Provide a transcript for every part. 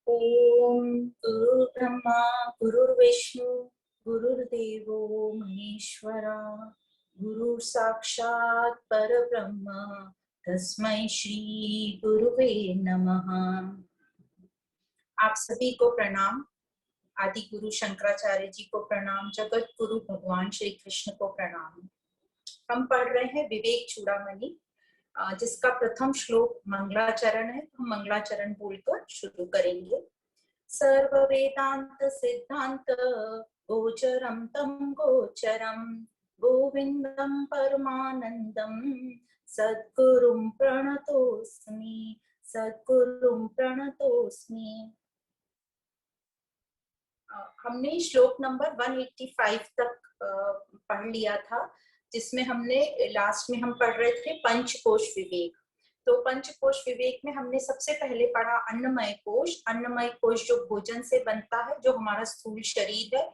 ओम गुरु ब्रह्मा गुरुर्विष्णु गुरुर्देवो महेश्वरा गुरु साक्षात परब्रह्म तस्मै श्री गुरुवे नमः। आप सभी को प्रणाम। आदि गुरु शंकराचार्य जी को प्रणाम। जगत गुरु भगवान श्री कृष्ण को प्रणाम। हम पढ़ रहे हैं विवेक चूड़ामणि, जिसका प्रथम श्लोक मंगलाचरण है। हम मंगलाचरण बोलकर शुरू करेंगे। सर्व वेदांत सिद्धांत गोचरम तम गोचरम गोविंदम परमानंदम सद्गुरुं प्रणतोस्मि सद्गुरुं प्रणतोस्मि। हमने श्लोक नंबर 185 तक पढ़ लिया था, जिसमें हमने लास्ट में हम पढ़ रहे थे पंचकोश विवेक। तो पंचकोश विवेक में हमने सबसे पहले पढ़ा अन्नमय कोश। अन्नमय कोश जो भोजन से बनता है, जो हमारा स्थूल शरीर है,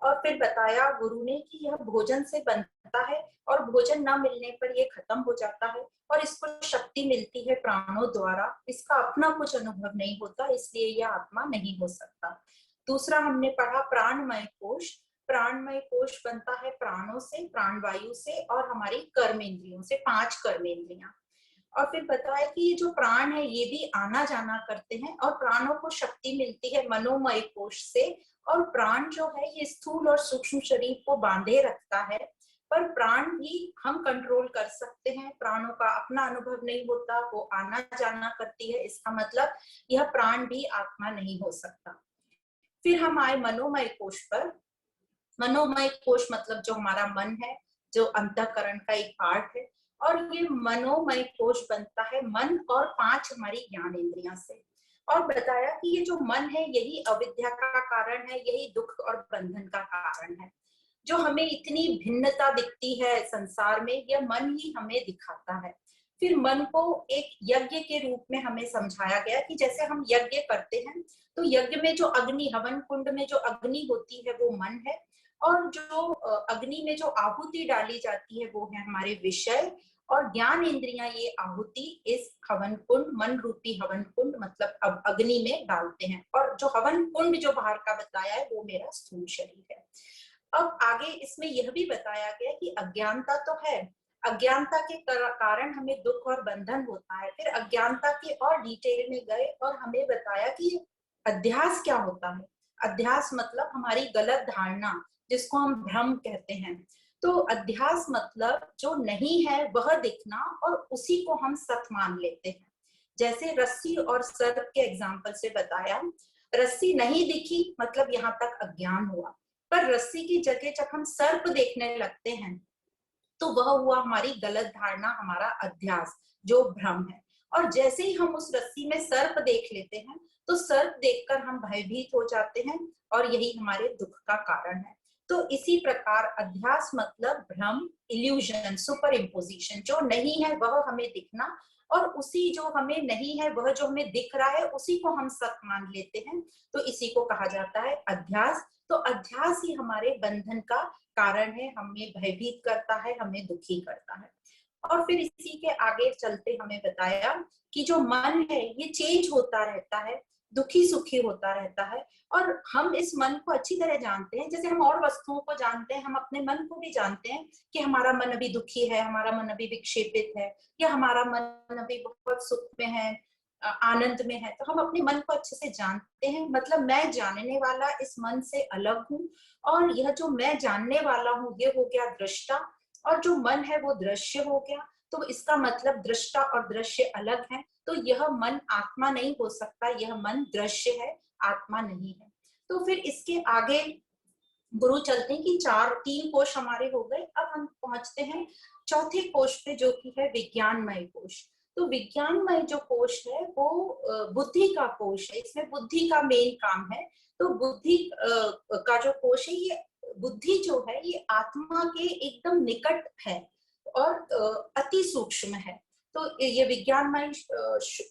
और फिर बताया गुरु ने कि यह भोजन से बनता है और भोजन न मिलने पर यह खत्म हो जाता है और इसको शक्ति मिलती है प्राणों द्वारा। इसका अपना कुछ अनुभव नहीं होता, इसलिए यह आत्मा नहीं हो सकता। दूसरा हमने पढ़ा प्राणमय कोश। प्राणमय कोश बनता है प्राणों से, प्राणवायु से और हमारी कर्मेंद्रियों से, 5 कर्मेंद्रियां। और फिर बताया कि ये जो प्राण है ये भी आना जाना करते हैं और प्राणों को शक्ति मिलती है मनोमय कोश से। और प्राण जो है ये स्थूल और सूक्ष्म शरीर को बांधे रखता है, पर प्राण भी हम कंट्रोल कर सकते हैं। प्राणों का अपना अनुभव नहीं होता, वो आना जाना करती है। इसका मतलब यह प्राण भी आत्मा नहीं हो सकता। फिर हम आए मनोमय कोश पर। मनोमय कोश मतलब जो हमारा मन है, जो अंतःकरण का एक पार्ट है। और ये मनोमय कोश बनता है मन और 5 हमारी ज्ञान इंद्रियां से। और बताया कि ये जो मन है यही अविद्या का कारण है, यही दुख और बंधन का कारण है। जो हमें इतनी भिन्नता दिखती है संसार में, यह मन ही हमें दिखाता है। फिर मन को एक यज्ञ के रूप में हमें समझाया गया कि जैसे हम यज्ञ करते हैं तो यज्ञ में जो अग्नि, हवन कुंड में जो अग्नि होती है वो मन है। और जो अग्नि में जो आहुति डाली जाती है वो है हमारे विषय। और ज्ञान इंद्रियां ये आहुति इस हवन कुंड, मन रूपी हवन कुंड मतलब अब अग्नि में डालते हैं। और जो हवन कुंड जो बाहर का बताया है वो मेरा स्थूल शरीर है। अब आगे इसमें यह भी बताया गया कि अज्ञानता तो है, अज्ञानता के कारण हमें दुख और बंधन होता है। फिर अज्ञानता के और डिटेल में गए और हमें बताया कि अध्यास क्या होता है। अध्यास मतलब हमारी गलत धारणा, जिसको हम भ्रम कहते हैं। तो अध्यास मतलब जो नहीं है वह दिखना और उसी को हम सत मान लेते हैं। जैसे रस्सी और सर्प के एग्जाम्पल से बताया, रस्सी नहीं दिखी मतलब यहाँ तक अज्ञान हुआ, पर रस्सी की जगह जब हम सर्प देखने लगते हैं तो वह हुआ हमारी गलत धारणा, हमारा अध्यास, जो भ्रम है। और जैसे ही हम उस रस्सी में सर्प देख लेते हैं तो सर्प देखकर हम भयभीत हो जाते हैं और यही हमारे दुख का कारण है। तो इसी प्रकार अध्यास मतलब भ्रम, इल्यूजन, सुपर इम्पोजिशन। जो नहीं है वह हमें दिखना और उसी जो हमें नहीं है वह जो हमें दिख रहा है उसी को हम सत मान लेते हैं। तो इसी को कहा जाता है अध्यास। तो अध्यास ही हमारे बंधन का कारण है, हमें भयभीत करता है, हमें दुखी करता है। और फिर इसी के आगे चलते हमें बताया कि जो मन है ये चेंज होता रहता है, दुखी सुखी होता रहता है। और हम इस मन को अच्छी तरह जानते हैं, जैसे हम और वस्तुओं को जानते हैं, हम अपने मन को भी जानते हैं कि हमारा मन अभी दुखी है, हमारा मन अभी विक्षेपित है, या हमारा मन अभी बहुत सुख में है, आनंद में है। तो हम अपने मन को अच्छे से जानते हैं। मतलब मैं जानने वाला इस मन से अलग हूँ और यह जो मैं जानने वाला हूँ ये हो गया दृष्टा, और जो मन है वो दृश्य हो गया। तो इसका मतलब दृष्टा और दृश्य अलग है, तो यह मन आत्मा नहीं हो सकता, यह मन दृश्य है, आत्मा नहीं है। तो फिर इसके आगे गुरु चलते हैं कि 3 कोश हमारे हो गए। अब हम पहुंचते हैं चौथे कोश पे, जो कि है विज्ञानमय कोश। तो विज्ञानमय जो कोश है वो बुद्धि का कोश है, इसमें बुद्धि का मेन काम है। तो बुद्धि का जो कोश है, ये बुद्धि जो है ये आत्मा के एकदम निकट है और अति सूक्ष्म है। तो ये विज्ञानमय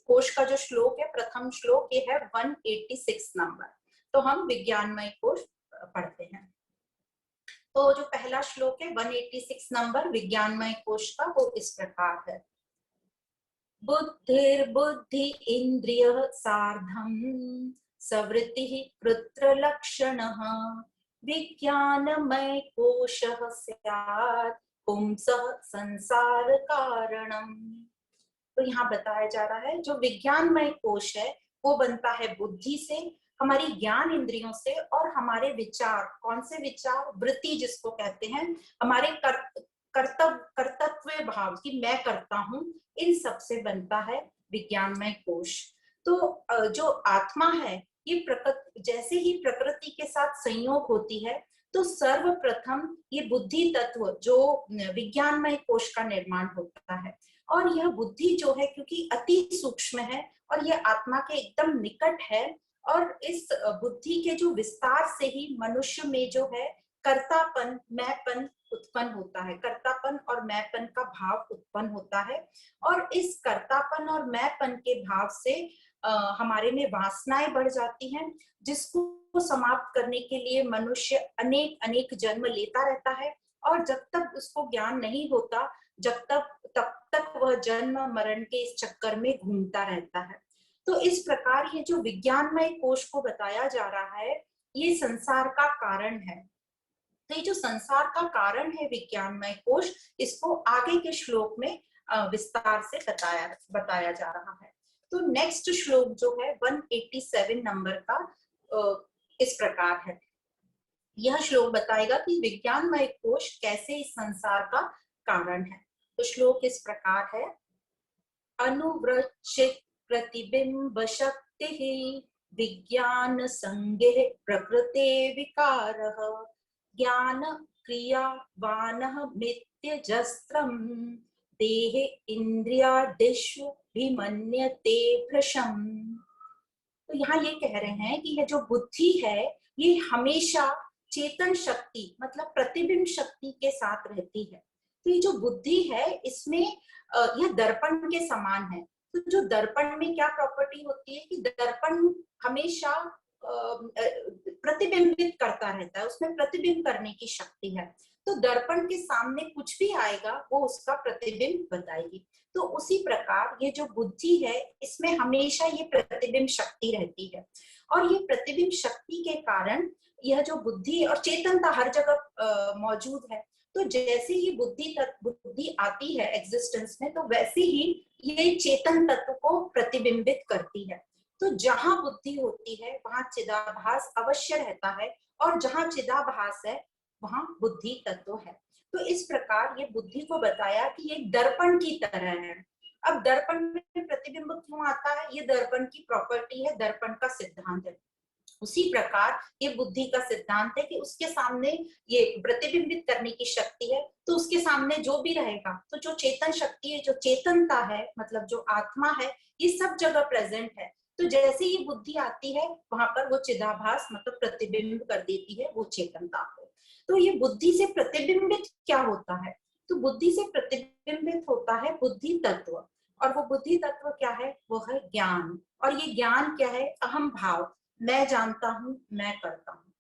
कोश का जो श्लोक है, प्रथम श्लोक, ये है 186 नंबर। तो हम विज्ञानमय कोश पढ़ते हैं। तो जो पहला श्लोक है 186 नंबर विज्ञानमय कोश का, वो इस प्रकार है। बुद्धिर्बुद्धि इंद्रिय सार्धम सवृत्तिः कृत्रलक्षणः विज्ञानमय कोशः स्यात् पुंसः संसार कारणम्। तो यहाँ बताया जा रहा है जो विज्ञानमय कोश है वो बनता है बुद्धि से, हमारी ज्ञान इंद्रियों से और हमारे विचार, कौन से विचार, वृत्ति जिसको कहते हैं, हमारे कर्तव्य भाव की मैं करता हूँ, इन सब से बनता है विज्ञानमय कोश। तो जो आत्मा है ये प्रकृति, जैसे ही प्रकृति के साथ संयोग होती है तो सर्वप्रथम ये बुद्धि तत्व जो विज्ञानमय कोश का निर्माण होता है। और यह बुद्धि जो है क्योंकि अति सूक्ष्म है और यह आत्मा के एकदम निकट है, और इस बुद्धि के जो विस्तार से ही मनुष्य में जो है कर्तापन, मैंपन उत्पन्न होता है, कर्तापन और मैंपन का भाव उत्पन्न होता है। और इस कर्तापन और मैंपन के भाव से हमारे में वासनाएं बढ़ जाती हैं, जिसको समाप्त करने के लिए मनुष्य अनेक अनेक जन्म लेता रहता है। और जब तक उसको ज्ञान नहीं होता, तब तक वह जन्म मरण के इस चक्कर में घूमता रहता है। तो इस प्रकार ये जो विज्ञानमय कोश को बताया जा रहा है ये संसार का कारण है। तो ये जो संसार का कारण है विज्ञानमय कोश, इसको आगे के श्लोक में विस्तार से बताया जा रहा है। तो नेक्स्ट श्लोक जो है 187 नंबर का इस प्रकार है। यह श्लोक बताएगा कि विज्ञानमय कोश कैसे इस संसार का कारण है। तो श्लोक इस प्रकार है, अनुव्रच्छित प्रतिबिंब शक्ति विज्ञान संगे प्रकृते विकारः ज्ञान क्रियावानः मित्यजस्त्रम् देहे इंद्रियादिषु विमन्यते भृशम्। तो यहाँ ये कह रहे हैं कि यह जो बुद्धि है ये हमेशा चेतन शक्ति मतलब प्रतिबिंब शक्ति के साथ रहती है। तो ये जो बुद्धि है इसमें यह दर्पण के समान है। तो जो दर्पण में क्या प्रॉपर्टी होती है कि दर्पण हमेशा प्रतिबिंबित करता रहता है, उसमें प्रतिबिंब करने की शक्ति है। तो दर्पण के सामने कुछ भी आएगा वो उसका प्रतिबिंब बताएगी। तो उसी प्रकार ये जो बुद्धि है इसमें हमेशा ये प्रतिबिंब शक्ति रहती है, और ये प्रतिबिंब शक्ति के कारण यह जो बुद्धि और चेतनता हर जगह मौजूद है। तो जैसे ही बुद्धि आती है एग्जिस्टेंस में, तो वैसे ही ये चेतन तत्व को प्रतिबिंबित करती है। तो जहां बुद्धि होती है वहां चिदाभास अवश्य रहता है, और जहां चिदाभास है वहां बुद्धि तत्व है। तो इस प्रकार ये बुद्धि को बताया कि ये दर्पण की तरह है। अब दर्पण में प्रतिबिंब क्यों आता है, ये दर्पण की प्रॉपर्टी है, दर्पण का सिद्धांत है। उसी प्रकार ये बुद्धि का सिद्धांत है कि उसके सामने ये प्रतिबिंबित करने की शक्ति है, तो उसके सामने जो भी रहेगा, तो जो चेतन शक्ति है, जो चेतनता है, मतलब जो आत्मा है, ये सब जगह प्रेजेंट है। तो जैसे ही बुद्धि आती है वहां पर वो चिदाभास मतलब प्रतिबिंब कर देती है वो चेतनता को। तो ये बुद्धि से प्रतिबिंबित क्या होता है, तो बुद्धि से प्रतिबिंबित होता है बुद्धि तत्व, और वो बुद्धि तत्व क्या है, वो है ज्ञान। और ये ज्ञान क्या है, अहम भाव, मैं जानता हूं, मैं करता हूं।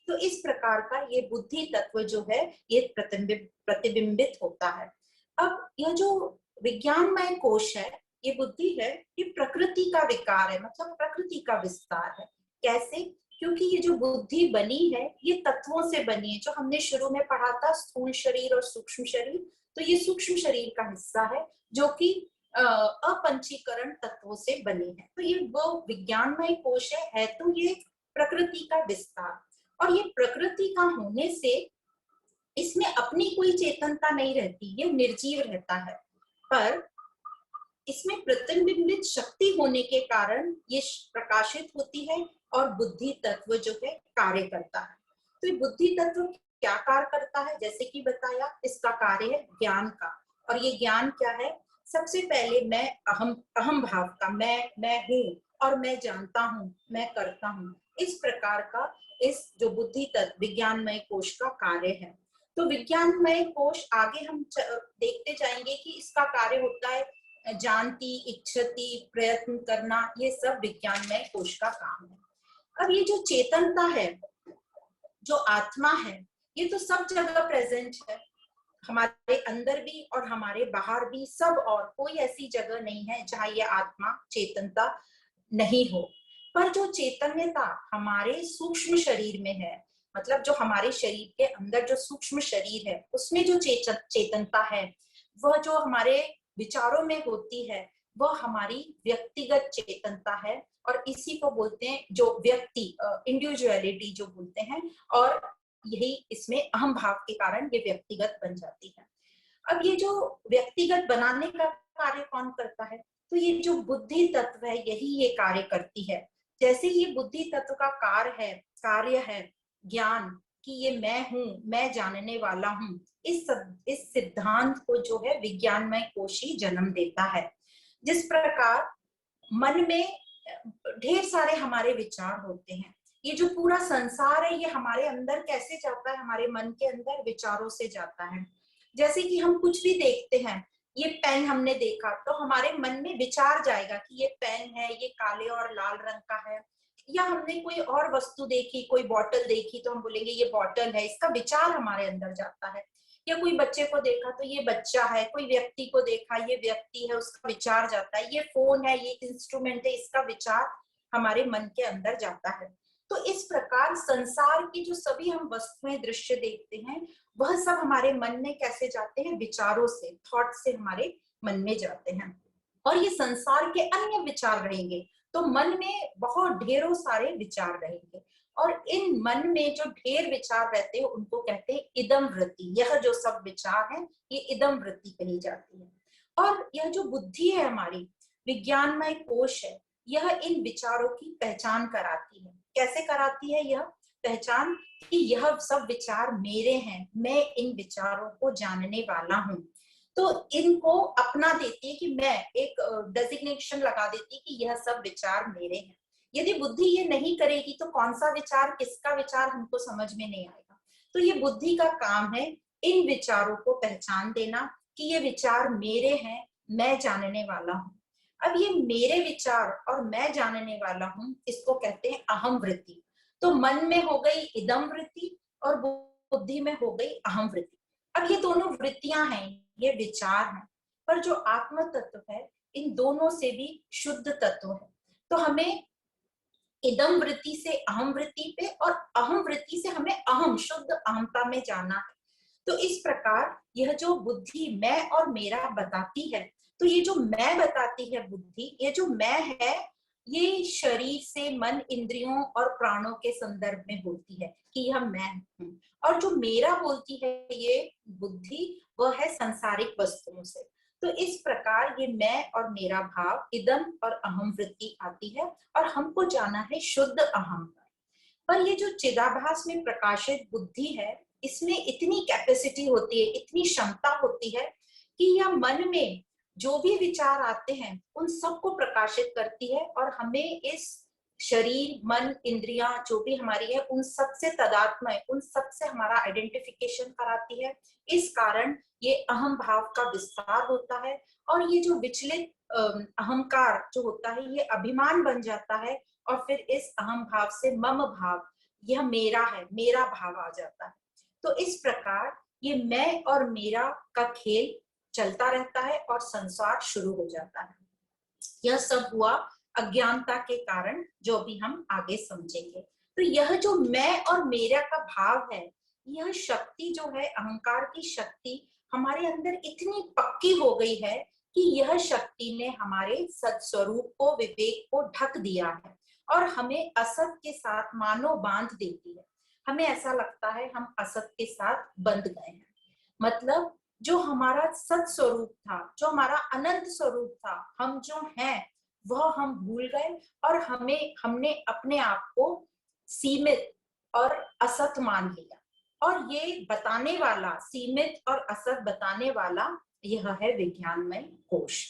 तो इस प्रकार का ये बुद्धि तत्व जो है ये प्रतिबिंबित होता है। अब यह जो विज्ञानमय कोश है, ये बुद्धि है, ये प्रकृति का विकार है, मतलब प्रकृति का विस्तार है। कैसे, क्योंकि ये जो बुद्धि बनी है ये तत्वों से बनी है, जो हमने शुरू में पढ़ा था, स्थूल शरीर और सूक्ष्म शरीर। तो ये सूक्ष्म शरीर का हिस्सा है जो कि अपंचीकरण तत्वों से बनी है। तो ये वो विज्ञानमय कोश है तो ये प्रकृति का विस्तार। और ये प्रकृति का होने से इसमें अपनी कोई चेतनता नहीं रहती, ये निर्जीव रहता है, पर इसमें प्रतिबिंबित शक्ति होने के कारण ये प्रकाशित होती है और बुद्धि तत्व जो है कार्य करता है। तो ये बुद्धि तत्व क्या कार्य करता है, जैसे कि बताया, इसका कार्य है ज्ञान का। और ये ज्ञान क्या है, सबसे पहले मैं अहम भाव का, मैं हूँ और मैं जानता हूँ, मैं करता हूँ, इस प्रकार का इस जो बुद्धि तत्व विज्ञानमय कोश का कार्य है। तो विज्ञानमय कोश आगे हम देखते जाएंगे कि इसका कार्य होता है जानती, इच्छती, प्रयत्न करना, ये सब विज्ञानमय कोश का काम है। अब ये जो चेतनता है, जो आत्मा है, ये तो सब जगह प्रेजेंट है, हमारे अंदर भी और हमारे बाहर भी, सब, और कोई ऐसी जगह नहीं है जहां ये आत्मा चेतनता नहीं हो। पर जो चैतन्यता हमारे सूक्ष्म शरीर में है, मतलब जो हमारे शरीर के अंदर जो सूक्ष्म शरीर है उसमें जो चेतनता है, वह जो हमारे विचारों में होती है, वह हमारी व्यक्तिगत चेतनता है। और इसी को बोलते हैं जो व्यक्ति, इंडिविजुअलिटी जो बोलते हैं। और यही इसमें अहम भाव के कारण ये व्यक्तिगत बन जाती है। अब ये जो व्यक्तिगत बनाने का कार्य कौन करता है? तो ये जो बुद्धि तत्व है यही ये कार्य करती है। जैसे ये बुद्धि तत्व का कार्य है ज्ञान, कि ये मैं हूँ, मैं जानने वाला हूँ, इस सिद्धांत को जो है विज्ञानमय कोश ही जन्म देता है। जिस प्रकार मन में ढेर सारे हमारे विचार होते हैं, ये जो पूरा संसार है ये हमारे अंदर कैसे जाता है? हमारे मन के अंदर विचारों से जाता है। जैसे कि हम कुछ भी देखते हैं, ये पेन हमने देखा तो हमारे मन में विचार जाएगा कि ये पेन है, ये काले और लाल रंग का है। या हमने कोई और वस्तु देखी, कोई बॉटल देखी तो हम बोलेंगे ये बॉटल है, इसका विचार हमारे अंदर जाता है। या कोई बच्चे को देखा तो ये बच्चा है, कोई व्यक्ति को देखा ये व्यक्ति है, उसका विचार जाता है। ये फोन है, ये इंस्ट्रूमेंट है, इसका विचार हमारे मन के अंदर जाता है। तो इस प्रकार संसार की जो सभी हम वस्तुएं दृश्य देखते हैं, वह सब हमारे मन में कैसे जाते हैं? विचारों से, थॉट से हमारे मन में जाते हैं। और ये संसार के अन्य विचार रहेंगे तो मन में बहुत ढेरों सारे विचार रहेंगे। और इन मन में जो ढेर विचार रहते हैं उनको कहते हैं इदम वृत्ति। यह जो सब विचार है ये इदम वृत्ति कही जाती है। और यह जो बुद्धि है हमारी, विज्ञानमय कोश है, यह इन विचारों की पहचान कराती है। कैसे कराती है यह पहचान? कि यह सब विचार मेरे हैं, मैं इन विचारों को जानने वाला हूँ। तो इनको अपना देती है कि मैं एक डेजिग्नेशन लगा देती है कि यह सब विचार मेरे हैं। यदि बुद्धि ये नहीं करेगी तो कौन सा विचार किसका विचार हमको समझ में नहीं आएगा। तो ये बुद्धि का काम है इन विचारों को पहचान देना कि ये विचार मेरे हैं, मैं जानने वाला हूँ। अब ये मेरे विचार और मैं जानने वाला हूँ, इसको कहते हैं अहम वृत्ति। तो मन में हो गई इदम वृत्ति और बुद्धि में हो गई अहम वृत्ति। अब ये दोनों वृत्तियां हैं, ये विचार हैं, पर जो आत्म तत्व है इन दोनों से भी शुद्ध तत्व है। तो हमें इदम वृत्ति से अहम वृत्ति पे और अहम वृत्ति से हमें अहम शुद्ध अहमता में जाना है। तो इस प्रकार यह जो बुद्धि मैं और मेरा बताती है, तो ये जो मैं बताती है बुद्धि, ये जो मैं है ये शरीर से मन, इंद्रियों और प्राणों के संदर्भ में बोलती है कि यह मैं हूँ। और जो मेरा बोलती है ये बुद्धि, वह है सांसारिक वस्तुओं से। तो इस प्रकार ये मैं और मेरा भाव, इदम और अहम वृत्ति आती है और हमको जाना है शुद्ध अहम पर ये जो चिदाभास में प्रकाशित बुद्धि है, इसमें इतनी कैपेसिटी होती है, इतनी क्षमता होती है कि यह मन में जो भी विचार आते हैं उन सबको प्रकाशित करती है और हमें इस शरीर, मन, इंद्रियां जो भी हमारी है उन सब से तदात्म है, उन सब से हमारा आइडेंटिफिकेशन कराती है। इस कारण ये अहम भाव का विस्तार होता है और ये जो विचलित अहंकार जो होता है ये अभिमान बन जाता है और फिर इस अहम भाव से मम भाव, यह मेरा है, मेरा भाव आ जाता है। तो इस प्रकार ये मैं और मेरा का खेल चलता रहता है और संसार शुरू हो जाता है। यह सब हुआ अज्ञानता के कारण, जो भी हम आगे समझेंगे। तो यह जो मैं और मेरा का भाव है, यह शक्ति जो है अहंकार की शक्ति हमारे अंदर इतनी पक्की हो गई है कि यह शक्ति ने हमारे सत्स्वरूप को, विवेक को ढक दिया है और हमें असत के साथ मानो बांध देती है। हमें ऐसा लगता है हम असत के साथ बंध गए हैं। मतलब जो हमारा सत स्वरूप था, जो हमारा अनंत स्वरूप था, हम जो हैं वह हम भूल गए और हमने अपने आप को सीमित और असत मान लिया। और ये बताने वाला, सीमित और असत बताने वाला, यह है विज्ञानमय कोश।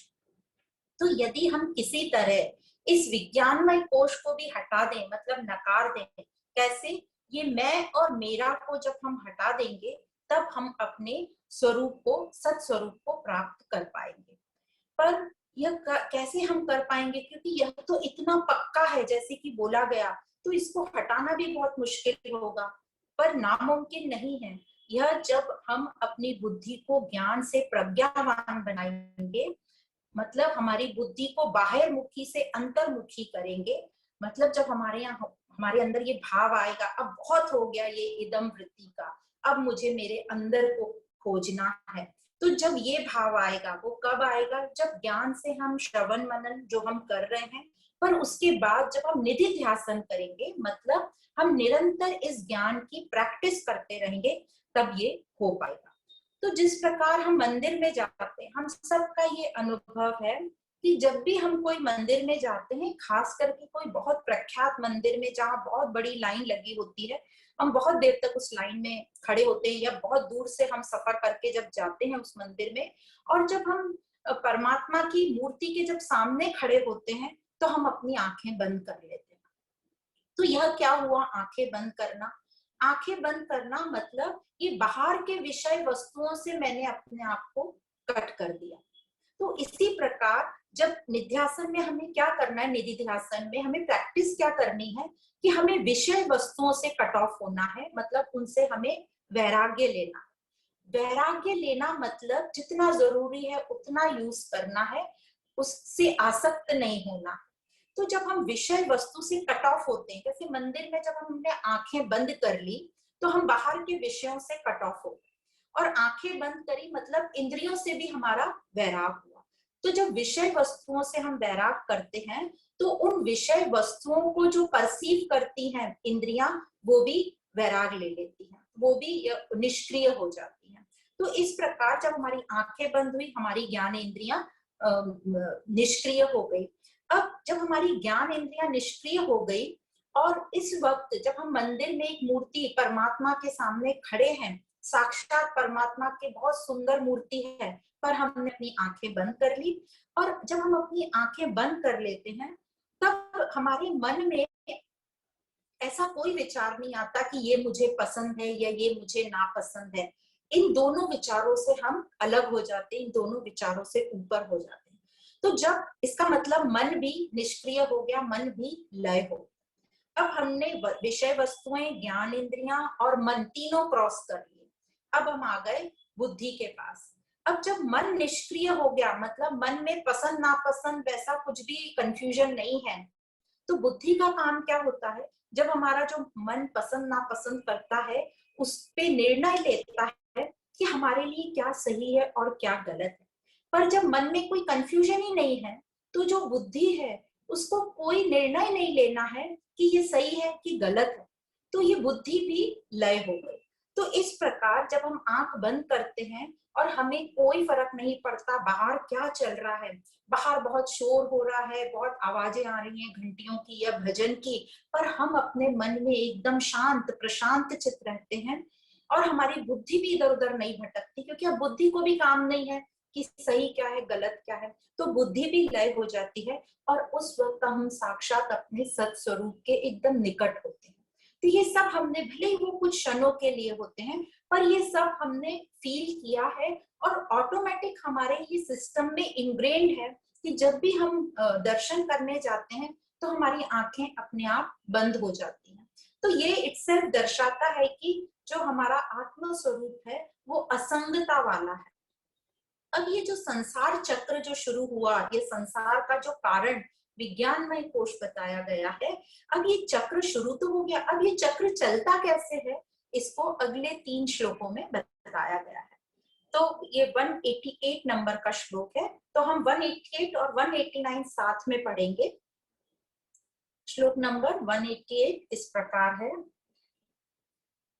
तो यदि हम किसी तरह इस विज्ञानमय कोश को भी हटा दें, मतलब नकार दें, कैसे? ये मैं और मेरा को जब हम हटा देंगे तब हम अपने स्वरूप को, सत स्वरूप को प्राप्त कर पाएंगे। पर यह कैसे हम कर पाएंगे? क्योंकि यह तो इतना पक्का है जैसे कि बोला गया, तो इसको हटाना भी बहुत मुश्किल होगा, पर नामुमकिन नहीं है। यह जब हम अपनी बुद्धि को ज्ञान से प्रज्ञावान बनाएंगे, मतलब हमारी बुद्धि को बाहर मुखी से अंतर्मुखी करेंगे, मतलब जब हमारे अंदर ये भाव आएगा, अब बहुत हो गया ये इदम वृत्ति का, अब मुझे मेरे अंदर को खोजना है। तो जब ये भाव आएगा, वो कब आएगा? जब ज्ञान से हम श्रवण मनन जो हम कर रहे हैं, पर उसके बाद जब हम निधि ध्यासन करेंगे, मतलब हम निरंतर इस ज्ञान की प्रैक्टिस करते रहेंगे, तब ये हो पाएगा। तो जिस प्रकार हम मंदिर में जाते हैं, हम सबका ये अनुभव है कि जब भी हम कोई मंदिर में जाते हैं, खास करके कोई बहुत प्रख्यात मंदिर में जहाँ बहुत बड़ी लाइन लगी होती है, हम बहुत देर तक उस लाइन में खड़े होते हैं, या बहुत दूर से हम सफर करके जब जाते हैं उस मंदिर में, और जब हम परमात्मा की मूर्ति के जब सामने खड़े होते हैं, तो हम अपनी आंखें बंद कर लेते हैं। तो यह क्या हुआ, आंखें बंद करना? आंखें बंद करना मतलब ये बाहर के विषय वस्तुओं से मैंने अपने आप को कट कर दिया। तो इसी प्रकार जब निध्यासन में हमें क्या करना है, निधि ध्यासन में हमें प्रैक्टिस क्या करनी है कि हमें विषय वस्तुओं से कट ऑफ होना है, मतलब उनसे हमें वैराग्य लेना। वैराग्य लेना मतलब जितना जरूरी है उतना यूज करना है, उससे आसक्त नहीं होना। तो जब हम विषय वस्तु से कट ऑफ होते हैं, जैसे मंदिर में जब हमने आंखें बंद कर ली, तो हम बाहर के विषयों से कट ऑफ हो गए, और आंखें बंद करी मतलब इंद्रियों से भी हमारा वैराग हुआ। तो जब विषय वस्तुओं से हम वैराग करते हैं, तो उन विषय वस्तुओं को जो परसीव करती हैं इंद्रियां, वो भी वैराग ले लेती हैं, वो भी निष्क्रिय हो जाती हैं। तो इस प्रकार जब हमारी आंखें बंद हुई, हमारी ज्ञान इंद्रियां निष्क्रिय हो गई। अब जब हमारी ज्ञान इंद्रियां निष्क्रिय हो गई, और इस वक्त जब हम मंदिर में एक मूर्ति परमात्मा के सामने खड़े हैं, साक्षात परमात्मा की बहुत सुंदर मूर्ति है, पर हमने अपनी आंखें बंद कर ली, और जब हम अपनी आंखें बंद कर लेते हैं, तब हमारे मन में ऐसा कोई विचार नहीं आता कि ये मुझे पसंद है या ये मुझे नापसंद है। इन दोनों विचारों से हम अलग हो जाते हैं, इन दोनों विचारों से ऊपर हो जाते हैं। तो जब इसका मतलब मन भी निष्क्रिय हो गया, मन भी लय हो। अब हमने विषय वस्तुएं, ज्ञान इंद्रियां और मन तीनों क्रॉस कर लिए। अब हम आ गए बुद्धि के पास। अब जब मन निष्क्रिय हो गया, मतलब मन में पसंद नापसंद वैसा कुछ भी कंफ्यूजन नहीं है, तो बुद्धि का काम क्या होता है? जब हमारा जो मन पसंद नापसंद करता है, उस पे निर्णय लेता है कि हमारे लिए क्या सही है और क्या गलत है। पर जब मन में कोई कंफ्यूजन ही नहीं है, तो जो बुद्धि है उसको कोई निर्णय नहीं लेना है कि ये सही है कि गलत है, तो ये बुद्धि भी लय हो गई। तो इस प्रकार जब हम आंख बंद करते हैं और हमें कोई फर्क नहीं पड़ता बाहर क्या चल रहा है, बाहर बहुत शोर हो रहा है, बहुत आवाजें आ रही हैं घंटियों की या भजन की, पर हम अपने मन में एकदम शांत प्रशांत चित रहते हैं, और हमारी बुद्धि भी इधर उधर नहीं भटकती, क्योंकि अब बुद्धि को भी काम नहीं है कि सही क्या है गलत क्या है, तो बुद्धि भी लय हो जाती है, और उस वक्त हम साक्षात अपने सत स्वरूप के एकदम निकट होते हैं। तो ये सब हमने, भले ही वो कुछ क्षणों के लिए होते हैं, पर ये सब हमने फील किया है, और ऑटोमेटिक हमारे ये सिस्टम में इनग्रेन्ड है कि जब भी हम दर्शन करने जाते हैं, तो हमारी आंखें अपने आप बंद हो जाती हैं। तो ये इटसेल्फ दर्शाता है कि जो हमारा आत्म स्वरूप है वो असंगता वाला है। अब ये जो संसार चक्र जो शुरू हुआ, ये संसार का जो कारण विज्ञानमय कोश बताया गया है, अब ये चक्र शुरू तो हो गया, अब ये चक्र चलता कैसे है, इसको अगले 3 श्लोकों में बताया गया है। तो ये 188 नंबर का श्लोक है, तो हम 188 और 189 साथ में पढ़ेंगे। श्लोक नंबर 188 इस प्रकार है।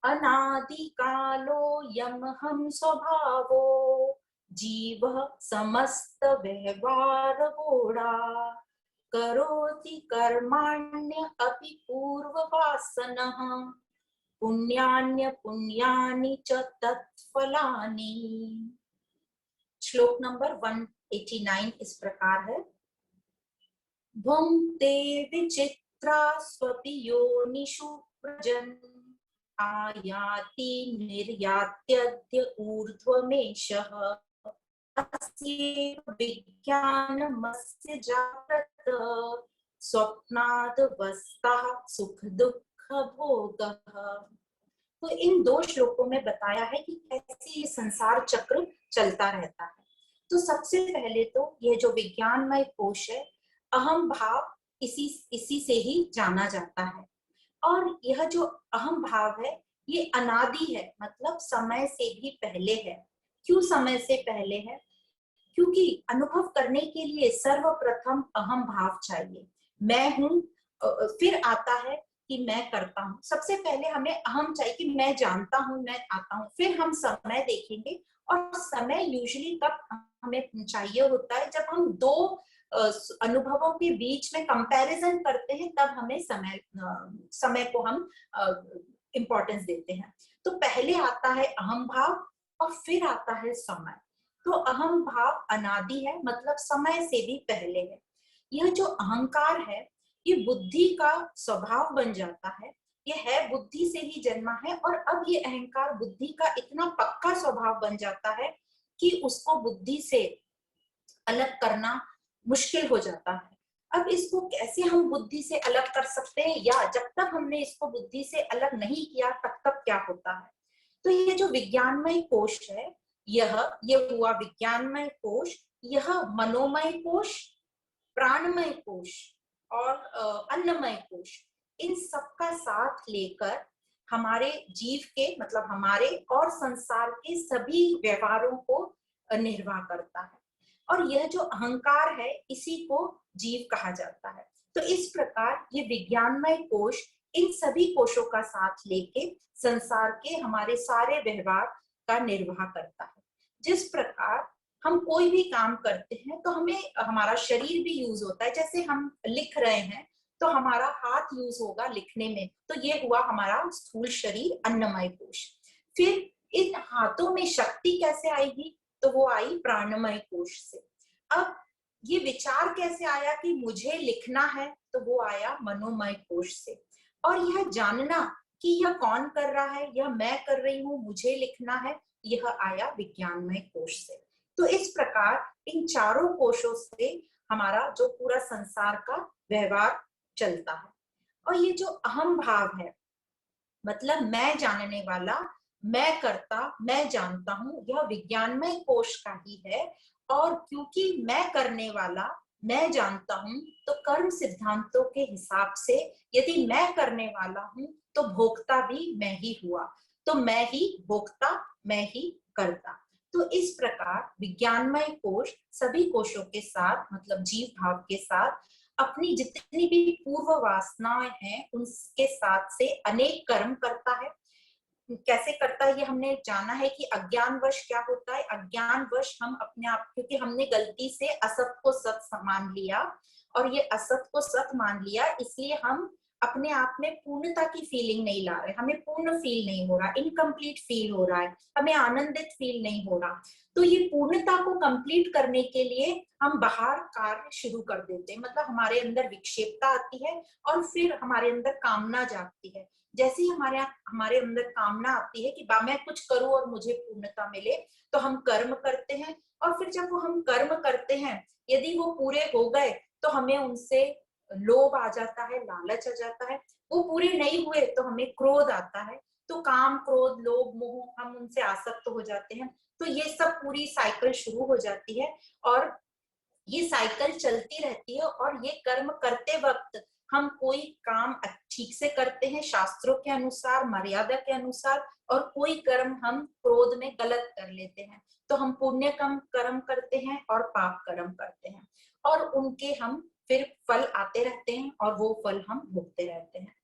अनादि कालो यमहं स्वभावो जीवः समस्त व्यवहार गोड़ा करोति कर्माण्य अपि पूर्ववासनः पुण्यान्य पुण्यानि च तत्फलानि। श्लोक नंबर 189 इस प्रकार है। भुङ्क्ते विचित्रा स्वपि योनिषु व्रजन् आयाति निर्यात्यद्य ऊर्ध्वमेषः अस्यैव विज्ञानमस्य जाग्रत् स्वप्नादवस्था सुख दुःख भोगः। तो इन 2 श्लोकों में बताया है कि कैसे ये संसार चक्र चलता रहता है। तो सबसे पहले तो यह जो विज्ञानमय कोश है, अहम भाव इसी से ही जाना जाता है। और यह जो अहम भाव है ये अनादि है, मतलब समय से भी पहले है। क्यों समय से पहले है? क्योंकि अनुभव करने के लिए सर्वप्रथम अहम भाव चाहिए। मैं हूं, फिर आता है कि मैं करता हूँ। सबसे पहले हमें अहम चाहिए कि मैं जानता हूँ, मैं आता हूँ। फिर हम समय देखेंगे, और समय यूजुअली तब हमें चाहिए होता है जब हम दो अनुभवों के बीच में कंपैरिजन करते हैं, तब हमें समय को हम इम्पोर्टेंस देते हैं। तो पहले आता है अहम भाव और फिर आता है समय। तो अहम भाव अनादि है, मतलब समय से भी पहले है। यह जो अहंकार है ये बुद्धि का स्वभाव बन जाता है। ये है बुद्धि से ही जन्मा है, और अब ये अहंकार बुद्धि का इतना पक्का स्वभाव बन जाता है कि उसको बुद्धि से अलग करना मुश्किल हो जाता है। अब इसको कैसे हम बुद्धि से अलग कर सकते हैं, या जब तक हमने इसको बुद्धि से अलग नहीं किया तब तक क्या होता है? तो ये जो विज्ञानमय कोश है, ये हुआ विज्ञानमय कोश। यह मनोमय कोश, प्राणमय कोश और अन्नमय कोश, इन सबका साथ लेकर हमारे जीव के, मतलब हमारे और संसार के सभी व्यवहारों को निर्वाह करता है। और यह जो अहंकार है इसी को जीव कहा जाता है। तो इस प्रकार ये विज्ञानमय कोश इन सभी कोशों का साथ लेके संसार के हमारे सारे व्यवहार का निर्वाह करता है। जिस प्रकार हम कोई भी काम करते हैं तो हमें हमारा शरीर भी यूज होता है। जैसे हम लिख रहे हैं तो हमारा हाथ यूज होगा लिखने में, तो ये हुआ हमारा स्थूल शरीर, अन्नमय कोश। फिर इन हाथों में शक्ति कैसे आएगी? तो वो आई प्राणमय कोश से। अब ये विचार कैसे आया कि मुझे लिखना है? तो वो आया मनोमय कोश से। और यह जानना कि यह कौन कर रहा है, यह मैं कर रही हूँ, मुझे लिखना है, यह आया विज्ञानमय कोश से। तो इस प्रकार इन चारों कोशों से हमारा जो पूरा संसार का व्यवहार चलता है। और ये जो अहम भाव है, मतलब मैं जानने वाला, मैं करता, मैं जानता हूं, यह विज्ञानमय कोश का ही है। और क्योंकि मैं करने वाला, मैं जानता हूं, तो कर्म सिद्धांतों के हिसाब से यदि मैं करने वाला हूं तो भोक्ता भी मैं ही हुआ। तो मैं ही भोक्ता, मैं ही करता। तो इस प्रकार विज्ञानमय कोश सभी कोशों के साथ, मतलब जीव भाव के साथ, अपनी जितनी भी पूर्व वासनाएं हैं उनके साथ से अनेक कर्म करता है। कैसे करता है ये हमने जाना है कि अज्ञानवश क्या होता है। अज्ञानवश हम अपने आप, क्योंकि हमने गलती से असत को सत मान लिया, और ये असत को सत मान लिया, इसलिए हम अपने आप में पूर्णता की फीलिंग नहीं ला रहे, हमें पूर्ण फील नहीं हो रहा, इनकम्प्लीट फील हो रहा है, हमें आनंदित फील नहीं हो रहा। तो ये पूर्णता को कंप्लीट करने के लिए हम बाहर कार्य शुरू कर देते हैं, मतलब हमारे अंदर विक्षेपता आती है और फिर हमारे अंदर कामना जागती है। जैसे ही हमारे अंदर कामना आती है कि मैं कुछ करूं और मुझे पूर्णता मिले, तो हम कर्म करते हैं। और फिर जब वो हम कर्म करते हैं, यदि वो पूरे हो गए तो हमें उनसे लोभ आ जाता है, लालच आ जाता है। वो पूरे नहीं हुए तो हमें क्रोध आता है। तो काम, क्रोध, लोभ, मोह, हम उनसे आसक्त हो जाते हैं। तो ये सब पूरी साइकिल शुरू हो जाती है, और ये साइकिल चलती रहती है। और ये कर्म करते वक्त हम कोई काम ठीक से करते हैं शास्त्रों के अनुसार, मर्यादा के अनुसार, और कोई कर्म हम क्रोध में गलत कर लेते हैं। तो हम पुण्य कर्म करते हैं और पाप कर्म करते हैं, और उनके हम फिर फल आते रहते हैं, और वो फल हम भोगते रहते हैं।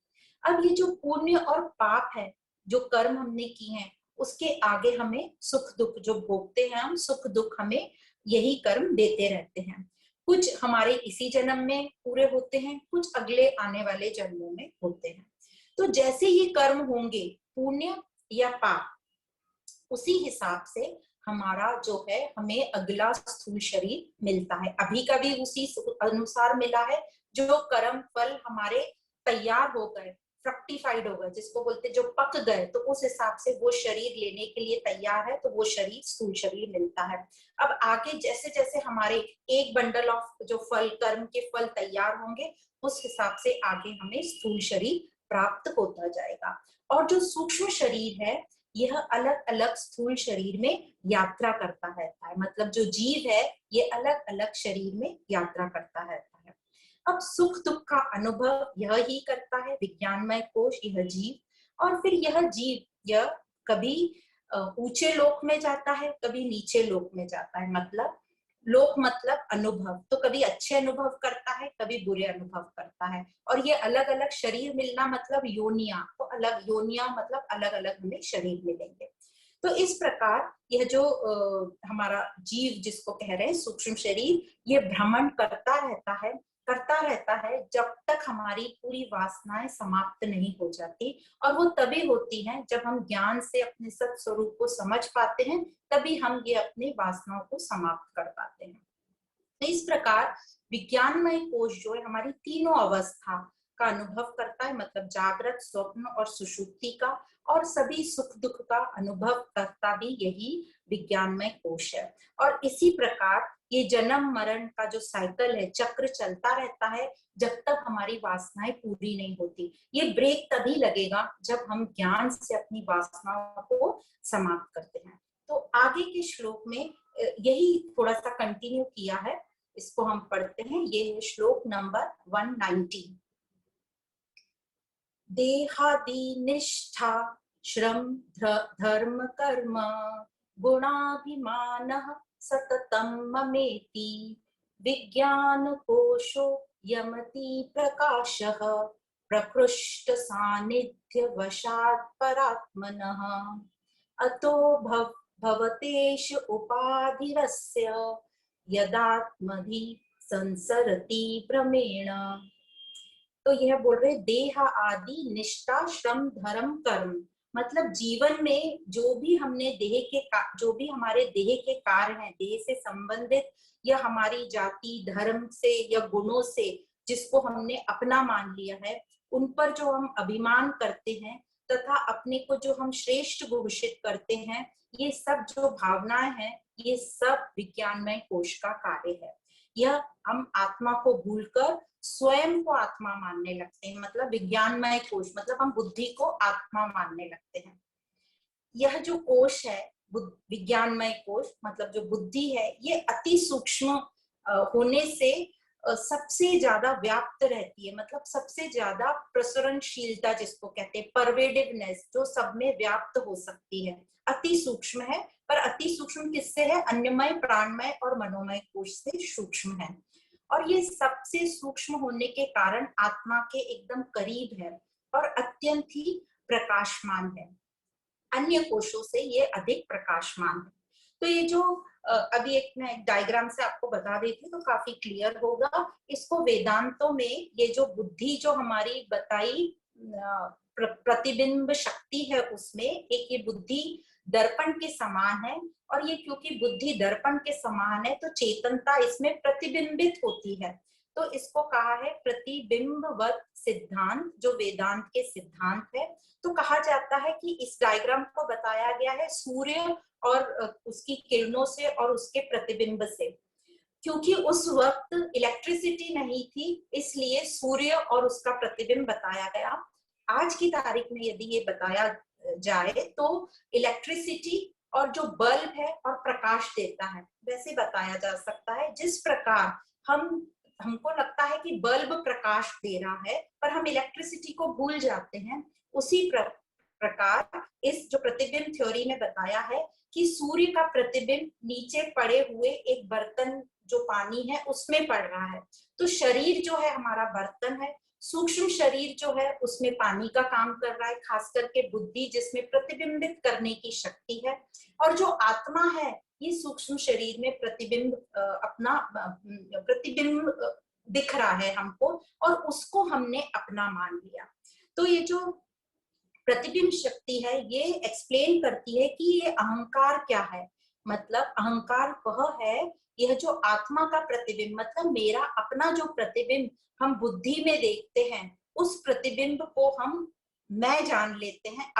अब ये जो पुण्य और पाप है, जो कर्म हमने किए हैं, उसके आगे हमें सुख दुख जो भोगते हैं हम, सुख दुख हमें यही कर्म देते रहते हैं। कुछ हमारे इसी जन्म में पूरे होते हैं, कुछ अगले आने वाले जन्मों में होते हैं। तो जैसे ये कर्म होंगे, पुण्य या पाप, उसी हिसाब से हमारा जो है हमें अगला स्थूल शरीर मिलता है। अभी का भी उसी अनुसार मिला है। जो कर्म फल हमारे तैयार हो गए, फ्रक्टिफाइड हो गए, जिसको बोलते जो पक गए, तो उस हिसाब से वो शरीर लेने के लिए तैयार है, तो वो शरीर स्थूल शरीर मिलता है। अब आगे जैसे जैसे हमारे एक बंडल ऑफ जो फल, कर्म के फल तैयार होंगे, उस हिसाब से आगे हमें स्थूल शरीर प्राप्त होता जाएगा। और जो सूक्ष्म शरीर है, यह अलग अलग स्थूल शरीर में यात्रा करता रहता है। मतलब जो जीव है ये अलग अलग शरीर में यात्रा करता रहता है। अब सुख दुख का अनुभव यह ही करता है विज्ञानमय कोश, यह जीव। और फिर यह जीव यह कभी ऊंचे लोक में जाता है, कभी नीचे लोक में जाता है। मतलब लोक मतलब अनुभव, तो कभी अच्छे अनुभव करता है, कभी बुरे अनुभव करता है। और ये अलग अलग शरीर मिलना मतलब योनिया, तो अलग योनिया मतलब अलग अलग हमें शरीर मिलेंगे। तो इस प्रकार यह जो हमारा जीव जिसको कह रहे हैं सूक्ष्म शरीर, ये भ्रमण करता रहता है जब तक हमारी पूरी वासनाएं समाप्त नहीं हो जाती। और वो तभी होती हैं जब हम ज्ञान से अपने सत स्वरूप को समझ पाते हैं, तभी हम ये अपनी वासनाओं को समाप्त कर पाते हैं। तो इस प्रकार विज्ञानमय कोश जो है हमारी तीनों अवस्था का अनुभव करता है, मतलब जागृत, स्वप्न और सुषुप्ति का, और सभी सुख दुख का अनुभव करता भी यही विज्ञानमय कोश है। और इसी प्रकार ये जन्म मरण का जो साइकिल है, चक्र चलता रहता है जब तक हमारी वासनाएं पूरी नहीं होती। ये ब्रेक तभी लगेगा जब हम ज्ञान से अपनी वासनाओं को समाप्त करते हैं। तो आगे के श्लोक में यही थोड़ा सा कंटिन्यू किया है, इसको हम पढ़ते हैं। ये है श्लोक नंबर 190। देहादि निष्ठा श्रम धर्म कर्म गुणाभिमानः सततं ममेति विज्ञान कोशो यमति प्रकाशः प्रकृष्ट सानिध्य वशात् परात्मनः अतो भवतेश उपाधिरस्य यदात्मधि संसरति भ्रमेण। तो यह बोल रहे देह आदि निष्ठा श्रम धर्म कर्म, मतलब जीवन में जो भी हमने जो भी हमारे देह के कार्य हैं, देह से संबंधित या हमारी जाति धर्म से या गुणों से जिसको हमने अपना मान लिया है, उन पर जो हम अभिमान करते हैं तथा अपने को जो हम श्रेष्ठ घोषित करते हैं, ये सब जो भावनाएं हैं, ये सब विज्ञानमय कोश का कार्य है। यह हम आत्मा को भूलकर स्वयं को आत्मा मानने लगते हैं, मतलब विज्ञानमय कोश मतलब हम बुद्धि को आत्मा मानने लगते हैं। यह जो कोश है विज्ञानमय कोश मतलब जो बुद्धि है, ये अति सूक्ष्म होने से सबसे ज्यादा व्याप्त रहती है, मतलब सबसे ज्यादा प्रसरणशीलता जिसको कहते हैं, परवेडिवनेस, जो सब में व्याप्त हो सकती है, अति सूक्ष्म है। पर अति सूक्ष्म किससे है? अन्यमय, प्राणमय और मनोमय कोश से सूक्ष्म है। और ये सबसे सूक्ष्म होने के कारण आत्मा के एकदम करीब है और अत्यंत ही प्रकाशमान है, अन्य कोशों से ये अधिक प्रकाशमान है। तो ये जो अभी मैं एक डायग्राम से आपको बता देती हूँ तो काफी क्लियर होगा। इसको वेदांतों में ये जो बुद्धि जो हमारी बताई प्रतिबिंब शक्ति है, उसमें एक ये बुद्धि दर्पण के समान है, और ये क्योंकि बुद्धि दर्पण के समान है तो चेतनता इसमें प्रतिबिंबित होती है। तो इसको कहा है प्रतिबिंबवत सिद्धांत, जो वेदांत के सिद्धांत है। तो कहा जाता है कि इस डायग्राम को बताया गया है सूर्य और उसकी किरणों से और उसके प्रतिबिंब से। क्योंकि उस वक्त इलेक्ट्रिसिटी नहीं थी, इसलिए सूर्य और उसका प्रतिबिंब बताया गया। आज की तारीख में यदि ये बताया जाए तो इलेक्ट्रिसिटी और जो बल्ब है और प्रकाश देता है, वैसे बताया जा सकता है। जिस प्रकार हमको लगता है कि बल्ब प्रकाश दे रहा है पर हम इलेक्ट्रिसिटी को भूल जाते हैं, उसी प्रकार इस जो प्रतिबिंब थ्योरी में बताया है कि सूर्य का प्रतिबिंब नीचे पड़े हुए एक बर्तन जो पानी है उसमें पड़ रहा है। तो शरीर जो है हमारा बर्तन है, सूक्ष्म शरीर जो है उसमें पानी का काम कर रहा है, खास करके बुद्धि जिसमें प्रतिबिंबित करने की शक्ति है। और जो आत्मा है ये सूक्ष्म शरीर में प्रतिबिंब अपना प्रतिबिंब दिख रहा है हमको, और उसको हमने अपना मान लिया। तो ये जो प्रतिबिंब शक्ति है ये एक्सप्लेन करती है कि ये अहंकार क्या है। मतलब अहंकार वह है, यह जो आत्मा का प्रतिबिंब, मतलब मेरा अपना जो प्रतिबिंब हम बुद्धि में देखते हैं, उस प्रतिबिंब को हम मैं जान लेते हैं,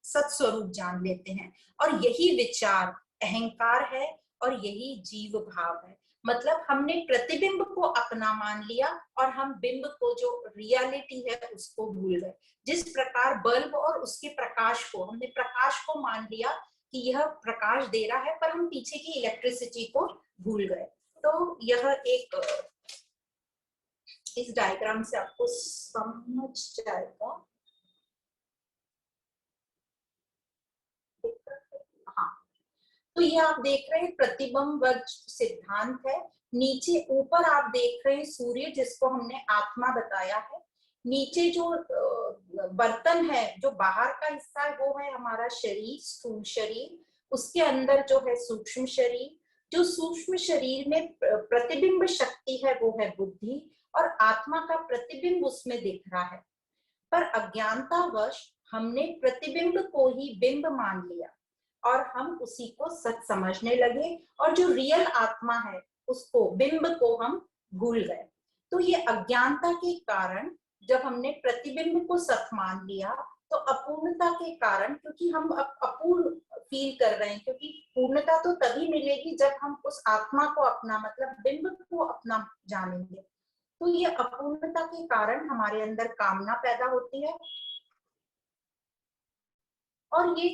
सत्स्वरूप जान लेते हैं। और यही विचार अहंकार है और यही जीव भाव है। मतलब हमने प्रतिबिंब को अपना मान लिया और हम बिंब को जो रियलिटी है उसको भूल गए। जिस प्रकार बल्ब और उसके प्रकाश को, हमने प्रकाश को मान लिया कि यह प्रकाश दे रहा है, पर हम पीछे की इलेक्ट्रिसिटी को भूल गए। तो यह एक इस डायग्राम से आपको समझ जाएगा। हाँ, तो ये आप देख रहे हैं प्रतिबिंब सिद्धांत है। नीचे ऊपर आप देख रहे हैं सूर्य, जिसको हमने आत्मा बताया है। नीचे जो बर्तन है, जो बाहर का हिस्सा है, वो है हमारा शरीर, स्थूल शरीर। उसके अंदर जो है सूक्ष्म शरीर। जो सूक्ष्म शरीर में प्रतिबिंब शक्ति है वो है बुद्धि, और आत्मा का प्रतिबिंब उसमें दिख रहा है। पर अज्ञानतावश हमने प्रतिबिंब को ही बिंब मान लिया और हम उसी को सच समझने लगे, और जो रियल आत्मा है उसको, बिंब को हम भूल गए। तो ये अज्ञानता के कारण जब हमने प्रतिबिंब को सच मान लिया, तो अपूर्णता के कारण, क्योंकि हम अपूर्ण फील कर रहे हैं, क्योंकि पूर्णता तो तभी मिलेगी जब हम उस आत्मा को अपना, मतलब बिंब को अपना जानेंगे। तो ये अपूर्णता के कारण हमारे अंदर कामना पैदा होती है, और ये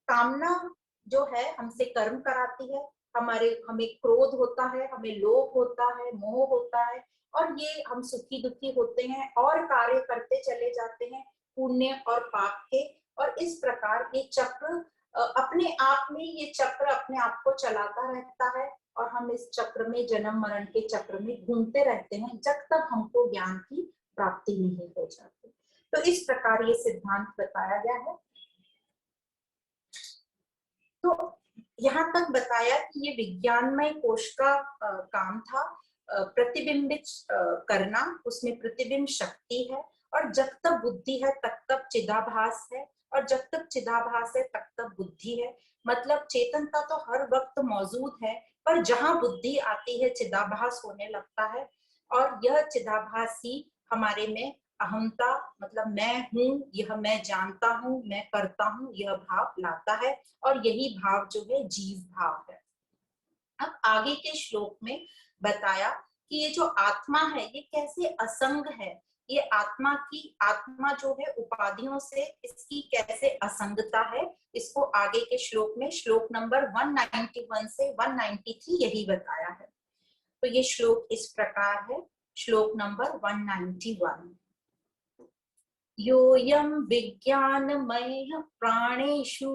कामना जो है हमसे कर्म कराती है। हमें क्रोध होता है, हमें लोभ होता है, मोह होता है, और ये हम सुखी दुखी होते हैं और कार्य करते चले जाते हैं पुण्य और पाप के। और इस प्रकार ये चक्र अपने आप में, ये चक्र अपने आप को चलाता रहता है, और हम इस चक्र में, जन्म मरण के चक्र में घूमते रहते हैं जब तक हमको ज्ञान की प्राप्ति नहीं हो जाती। तो इस प्रकार ये सिद्धांत बताया गया है। तो यहाँ तक बताया कि ये विज्ञानमय कोश का काम था, प्रतिबिंबित करना, उसमें प्रतिबिंब शक्ति है। और जब तक बुद्धि है तब तक चिदाभास है, और जब तक चिदाभास है तब तक बुद्धि है। मतलब चेतनता तो हर वक्त मौजूद है, पर जहां बुद्धि आती है चिदाभास होने लगता है, और यह चिदाभास ही हमारे में अहंता, मतलब मैं हूँ, यह मैं जानता हूँ, मैं करता हूँ, यह भाव लाता है। और यही भाव जो है जीव भाव है। अब आगे के श्लोक में बताया कि ये जो आत्मा है ये कैसे असंग है। ये आत्मा जो है उपाधियों से इसकी कैसे असंगता है, इसको आगे के श्लोक में, श्लोक नंबर 191 से 193 यही बताया है। तो ये श्लोक इस प्रकार है, श्लोक नंबर 191। योऽयं विज्ञानमयः प्राणेषु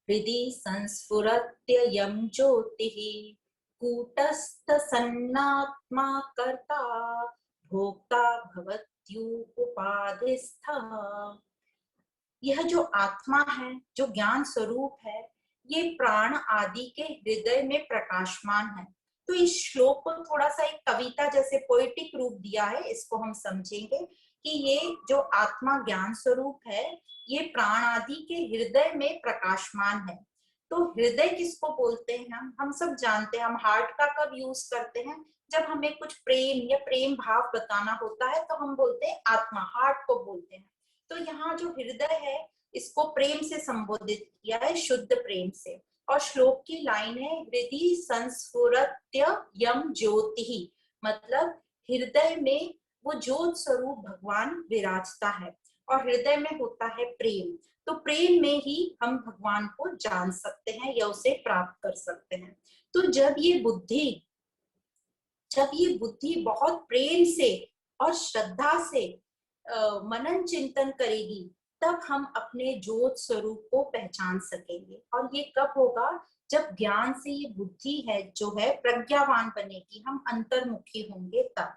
हृदि संस्फुरत्ययं ज्योतिः कूटस्थसन्नात्मा कर्ता भोक्ता भवत्युपाधिस्थः। यह जो आत्मा है, जो ज्ञान स्वरूप है, ये प्राण आदि के हृदय में प्रकाशमान है। तो इस श्लोक को थोड़ा सा एक कविता जैसे पोएटिक रूप दिया है, इसको हम समझेंगे कि ये जो आत्मा ज्ञान स्वरूप है, ये प्राण आदि के हृदय में प्रकाशमान है। तो हृदय किसको बोलते हैं? हम सब जानते हैं। हम हार्ट का कब यूज करते हैं? जब हमें कुछ प्रेम या प्रेम भाव बताना होता है तो हम बोलते हैं आत्मा, हार्ट को बोलते हैं। तो यहाँ जो हृदय है इसको प्रेम से संबोधित किया है, शुद्ध प्रेम से। और श्लोक की लाइन है, हृदय संस्फुरत्ययं ज्योतिः, मतलब हृदय में वो ज्योत स्वरूप भगवान विराजता है, और हृदय में होता है प्रेम। तो प्रेम में ही हम भगवान को जान सकते हैं या उसे प्राप्त कर सकते हैं। तो जब ये बुद्धि बहुत प्रेम से और श्रद्धा से मनन चिंतन करेगी, तब हम अपने ज्योत स्वरूप को पहचान सकेंगे। और ये कब होगा? जब ज्ञान से ये बुद्धि है जो है प्रज्ञावान बनेगी, हम अंतर्मुखी होंगे तब।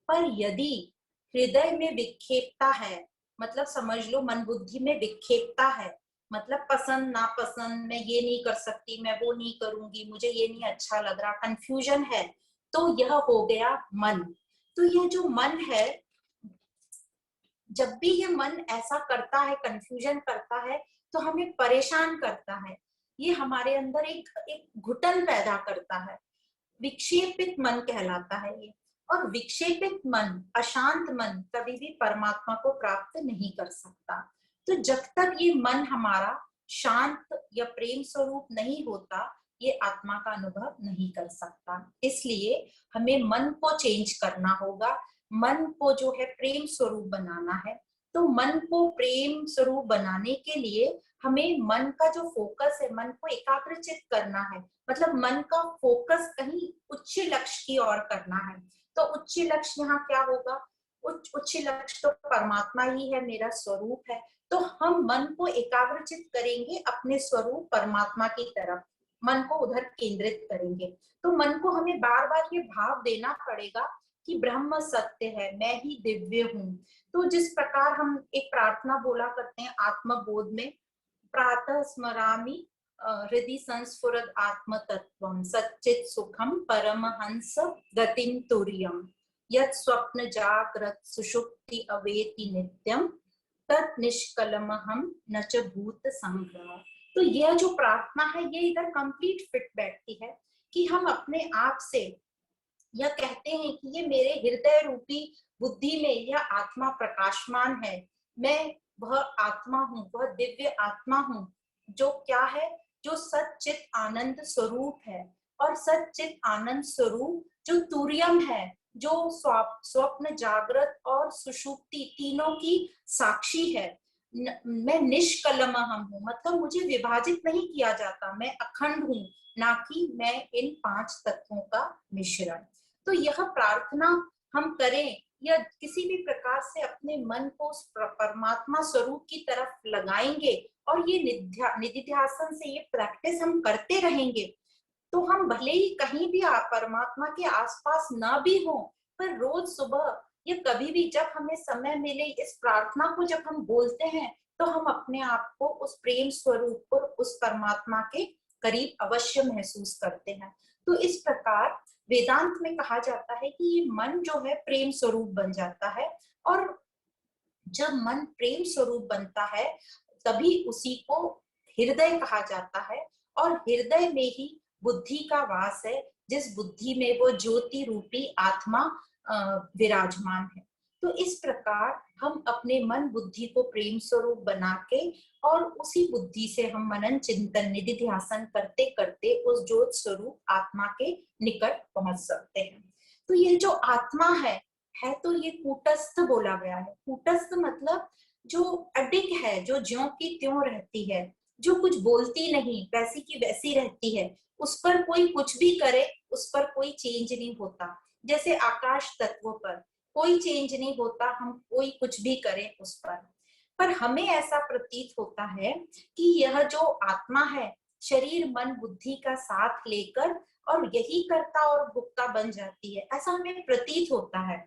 पर यदि हृदय में विक्षेपता है, मतलब समझ लो मन बुद्धि में विक्षेपता है, मतलब पसंद नापसंद, मैं ये नहीं कर सकती, मैं वो नहीं करूंगी, मुझे ये नहीं अच्छा लग रहा, कंफ्यूजन है, तो यह हो गया मन। तो यह जो मन है, जब भी ये मन ऐसा करता है, कंफ्यूजन करता है, तो हमें परेशान करता है। ये हमारे अंदर एक घुटन पैदा करता है, विक्षेपित मन कहलाता है ये। और विक्षेपित मन, अशांत मन कभी भी परमात्मा को प्राप्त नहीं कर सकता। तो जब तक ये मन हमारा शांत या प्रेम स्वरूप नहीं होता, ये आत्मा का अनुभव नहीं कर सकता। इसलिए हमें मन को चेंज करना होगा, मन को जो है प्रेम स्वरूप बनाना है। तो मन को प्रेम स्वरूप बनाने के लिए हमें मन का जो फोकस है, मन को एकाग्रचित करना है, मतलब मन का फोकस कहीं उच्च लक्ष्य की ओर करना है। तो उच्च लक्ष्य यहाँ क्या होगा? उच्च लक्ष्य तो परमात्मा ही है, मेरा स्वरूप है। तो हम मन को एकाग्रचित करेंगे अपने स्वरूप परमात्मा की तरफ, मन को उधर केंद्रित करेंगे। तो मन को हमें बार बार ये भाव देना पड़ेगा कि ब्रह्म सत्य है, मैं ही दिव्य हूँ। तो जिस प्रकार हम एक प्रार्थना बोला करते हैं आत्मबोध में, प्रातः स्मरामि हृदि संस्फुरद आत्म तत्वम सच्चित सुखम परमहंस गतिम तुर्यम यत् स्वप्न जागृत सुषुप्ति अवेति नित्यम तत् निष्कलमहम न च भूत संग्रह। तो यह जो प्रार्थना है ये इधर कंप्लीट फिट बैठती है कि हम अपने आप से यह कहते हैं कि ये मेरे हृदय रूपी बुद्धि में यह आत्मा प्रकाशमान है, मैं वह आत्मा हूँ, वह दिव्य आत्मा हूँ जो क्या है, जो सच्चित आनंद स्वरूप है। और सच्चित आनंद स्वरूप जो तुर्यम है, जो स्वप्न जागृत और सुषुप्ति तीनों की साक्षी है। मैं निष्कलम हम हूँ, मतलब मुझे विभाजित नहीं किया जाता, मैं अखंड हूँ, ना कि मैं इन 5 तत्वों का मिश्रण। तो यह प्रार्थना हम करें या किसी भी प्रकार से अपने मन को परमात्मा स्वरूप की तरफ लगाएंगे और ये निधिध्यासन से ये प्रैक्टिस हम करते रहेंगे, तो हम भले ही कहीं भी परमात्मा के आसपास ना भी हो, पर रोज सुबह या कभी भी जब हमें समय मिले इस प्रार्थना को जब हम बोलते हैं, तो हम अपने आप को उस प्रेम स्वरूप और उस परमात्मा के करीब अवश्य महसूस करते हैं। तो इस प्रकार वेदांत में कहा जाता है कि ये मन जो है प्रेम स्वरूप बन जाता है, और जब मन प्रेम स्वरूप बनता है तभी उसी को हृदय कहा जाता है। और हृदय में ही बुद्धि का वास है, जिस बुद्धि में वो ज्योति रूपी आत्मा विराजमान है। तो इस प्रकार हम अपने मन बुद्धि को प्रेम स्वरूप बना के और उसी बुद्धि से हम मनन चिंतन निधिध्यासन करते करते उस ज्योत स्वरूप आत्मा के निकट पहुंच सकते हैं। तो ये जो आत्मा है तो ये कूटस्थ बोला गया है। कूटस्थ मतलब जो अडिग है, जो ज्यों की त्यों रहती है, जो कुछ बोलती नहीं, वैसी की वैसी रहती है, उस पर कोई कुछ भी करे उस पर कोई चेंज नहीं होता। जैसे आकाश तत्वों पर कोई चेंज नहीं होता, हम कोई कुछ भी करें उस पर हमें ऐसा प्रतीत होता है कि यह जो आत्मा है शरीर मन बुद्धि का साथ लेकर और यही कर्ता और भोक्ता बन जाती है, ऐसा हमें प्रतीत होता है।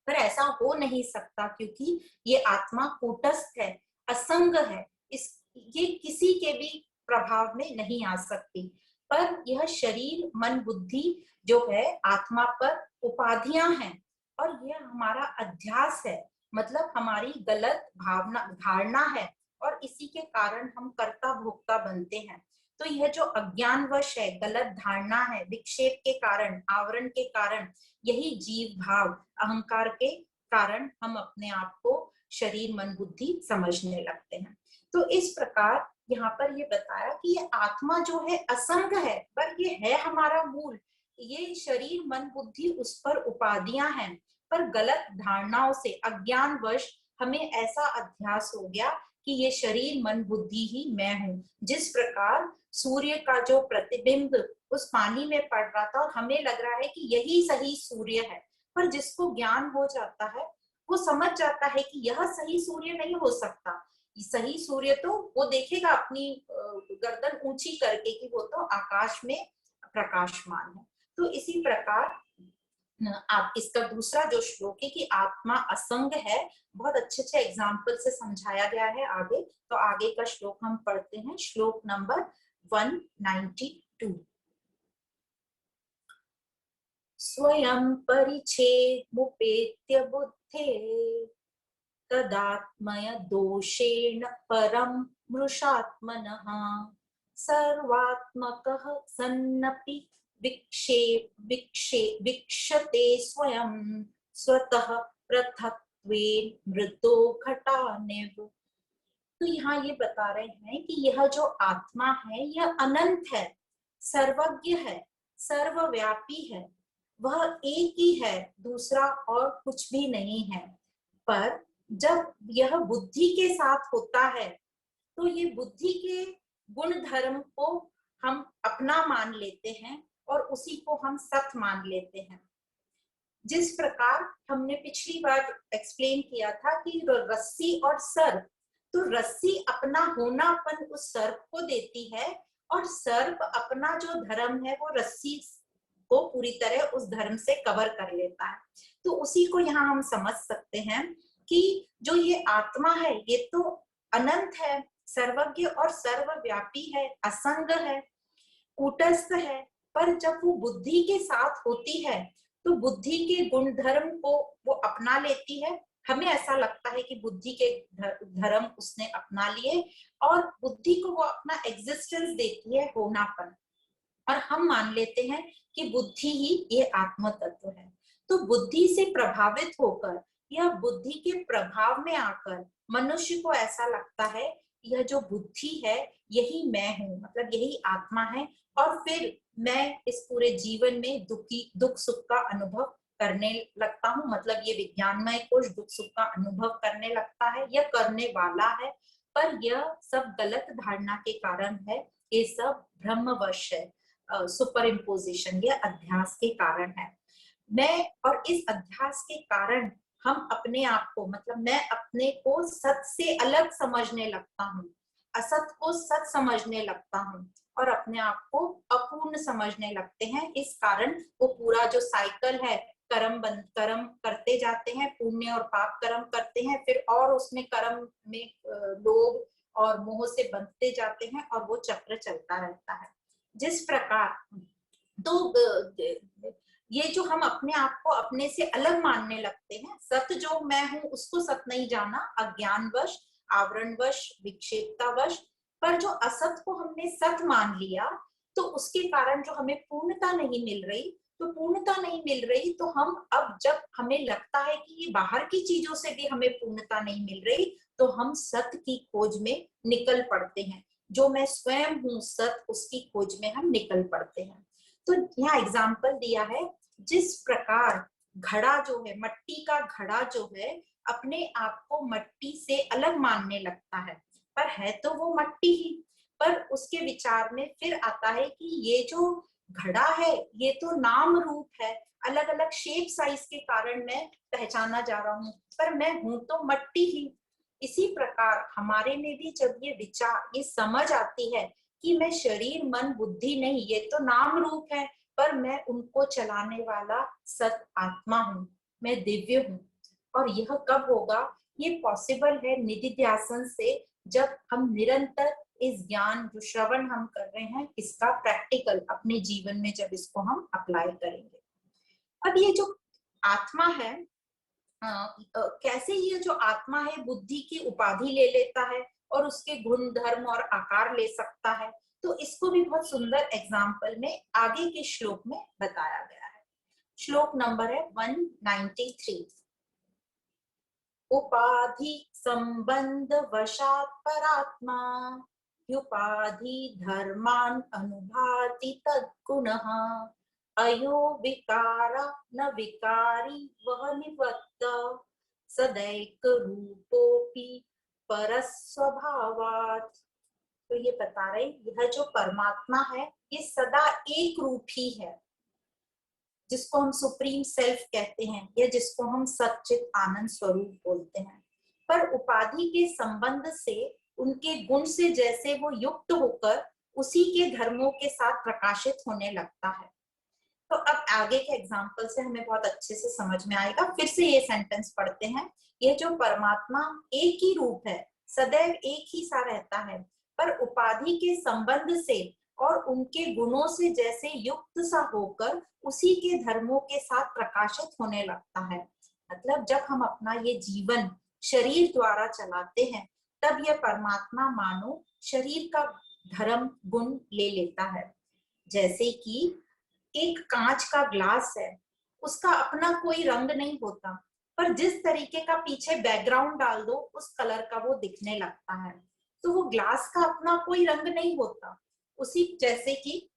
पर ऐसा हो नहीं सकता क्योंकि ये आत्मा कूटस्थ है, असंग है, इस ये किसी के भी प्रभाव में नहीं आ सकती। पर यह शरीर मन बुद्धि जो है आत्मा पर उपाधियां हैं, और यह हमारा अध्यास है, मतलब हमारी गलत भावना धारणा है, और इसी के कारण हम कर्ता भोक्ता बनते हैं। तो यह जो अज्ञानवश है, गलत धारणा है, विक्षेप के कारण, आवरण के कारण, यही जीव भाव अहंकार के कारण हम अपने आप को शरीर मन बुद्धि समझने लगते हैं। तो इस प्रकार यहाँ पर ये बताया कि ये आत्मा जो है असंग है, पर ये है हमारा मूल। ये शरीर मन बुद्धि उस पर उपाधियां हैं, पर गलत धारणाओं से अज्ञानवश हमें ऐसा अध्यास हो गया कि ये शरीर मन बुद्धि ही मैं हूँ। जिस प्रकार सूर्य का जो प्रतिबिंब उस पानी में पड़ रहा था और हमें लग रहा है कि यही सही सूर्य है, पर जिसको ज्ञान हो जाता है वो समझ जाता है कि यह सही सूर्य नहीं हो सकता। सही सूर्य तो वो देखेगा अपनी गर्दन ऊंची करके कि वो तो आकाश में प्रकाशमान है। तो इसी प्रकार आप इसका दूसरा जो श्लोक है कि आत्मा असंग है, बहुत अच्छे अच्छे एग्जाम्पल से समझाया गया है आगे। तो आगे का श्लोक हम पढ़ते हैं, श्लोक नंबर 192। स्वयं परिच्छेदमुपेत्य बुद्धे तदात्मय दोषेण परम मृषात्मनः सर्वात्मकः सन्नपि विक्षते स्वयं स्वतः पृथक्त्वेन मृतो घटानिव। तो यहाँ ये बता रहे हैं कि यह जो आत्मा है यह अनंत है, सर्वज्ञ है, सर्वव्यापी है, वह एक ही है, दूसरा और कुछ भी नहीं है। पर जब यह बुद्धि के साथ होता है तो ये बुद्धि के गुण धर्म को हम अपना मान लेते हैं और उसी को हम सत मान लेते हैं। जिस प्रकार हमने पिछली बार एक्सप्लेन किया था कि रस्सी और सर्प, तो रस्सी अपना होनापन उस सर्प को देती है और सर्प अपना जो धर्म है वो रस्सी को पूरी तरह उस धर्म से कवर कर लेता है। तो उसी को यहाँ हम समझ सकते हैं कि जो ये आत्मा है ये तो अनंत है, सर्वज्ञ और सर्वव्यापी है, असंग है, कूटस्थ है, पर जब वो बुद्धि के साथ होती है तो बुद्धि के गुण धर्म को वो अपना लेती है। हमें ऐसा लगता है कि बुद्धि के धर्म उसने अपना लिए और बुद्धि को वो अपना एग्जिस्टेंस देती है, होनापन, और हम मान लेते हैं कि बुद्धि ही ये आत्म तत्व है। तो बुद्धि से प्रभावित होकर या बुद्धि के प्रभाव में आकर मनुष्य को ऐसा लगता है यह जो बुद्धि है यही मैं हूँ, मतलब यही आत्मा है, और फिर मैं इस पूरे जीवन में दुख सुख का अनुभव करने लगता हूँ, मतलब ये विज्ञानमय कोश दुख सुख का अनुभव करने लगता है या करने वाला है। पर यह सब गलत धारणा के कारण है, ये सब भ्रमवश है, सुपर इम्पोजिशन या अध्यास के कारण है। मैं और इस अध्यास के कारण हम अपने आप को, मतलब मैं अपने को सत से अलग समझने लगता हूँ, असत को सत समझने लगता हूँ और अपने आप को अपूर्ण समझने लगते हैं। इस कारण वो पूरा जो साइकिल है, कर्म करते जाते हैं, पुण्य और पाप कर्म करते हैं, फिर और उसमें कर्म में लोभ और मोह से बंधते जाते हैं और वो चक्र चलता रहता है। जिस प्रकार तो ये जो हम अपने आप को अपने से अलग मानने लगते हैं, सत जो मैं हूं उसको सत नहीं जाना, अज्ञानवश, आवरणवश, विक्षेपतावश, पर जो असत को हमने सत मान लिया तो उसके कारण जो हमें पूर्णता नहीं मिल रही, तो पूर्णता नहीं मिल रही तो हम अब जब हमें लगता है कि ये बाहर की चीजों से भी हमें पूर्णता नहीं मिल रही तो हम सत्य की खोज में निकल पड़ते हैं। जो मैं स्वयं हूँ सत, उसकी खोज में हम निकल पड़ते हैं। तो यहाँ एग्जाम्पल दिया है, जिस प्रकार घड़ा जो है, मट्टी का घड़ा जो है अपने आप को मट्टी से अलग मानने लगता है, पर है तो वो मट्टी ही, पर उसके विचार में फिर आता है कि ये जो घड़ा है ये तो नाम रूप है, अलग अलग शेप साइज के कारण मैं पहचाना जा रहा हूँ, पर मैं हूं तो मट्टी ही। इसी प्रकार हमारे में भी जब ये विचार, ये समझ आती है कि मैं शरीर मन बुद्धि नहीं, ये तो नाम रूप है, पर मैं उनको चलाने वाला सत आत्मा हूँ, मैं दिव्य हूँ। और यह कब होगा? ये पॉसिबल है निधिध्यासन से, जब हम निरंतर इस ज्ञान जो श्रवण हम कर रहे हैं इसका प्रैक्टिकल अपने जीवन में जब इसको हम अप्लाई करेंगे। अब ये जो आत्मा है, कैसे ये जो आत्मा है बुद्धि की उपाधि ले लेता है और उसके गुण धर्म और आकार ले सकता है, तो इसको भी बहुत सुंदर एग्जाम्पल में आगे के श्लोक में बताया गया है। श्लोक नंबर है 193। उपाधि संबंध वशात् परात्मा उपाधि धर्मान अनुभाति तद्गुणः अयो विकारा न विकारी वह निवृत्त सदैक रूपोपि परस्वभावात्। तो ये बता रहे यह जो परमात्मा है ये सदा एक रूप ही है, जिसको हम सुप्रीम सेल्फ कहते हैं या जिसको हम सच्चित आनंद स्वरूप बोलते हैं, पर उपाधि के संबंध से उनके गुण से जैसे वो युक्त होकर उसी के धर्मों के साथ प्रकाशित होने लगता है। तो अब आगे के एग्जाम्पल से हमें बहुत अच्छे से समझ में आएगा। फिर से ये सेंटेंस पढ़ते हैं। यह जो परमात्मा एक ही रूप है, सदैव एक ही सा रहता है, पर उपाधि के संबंध से और उनके गुणों से जैसे युक्त सा होकर उसी के धर्मों के साथ प्रकाशित होने लगता है। मतलब जब हम अपना ये जीवन शरीर द्वारा चलाते हैं तब यह परमात्मा मानो शरीर का धर्म गुण ले लेता है। जैसे कि एक कांच का ग्लास है, उसका अपना कोई रंग नहीं होता, पर जिस तरीके का पीछे बैकग्राउंड डाल दो उस कलर का वो दिखने लगता है। तो वो ग्लास का अपना कोई रंग नहीं होता। उसी जैसे कि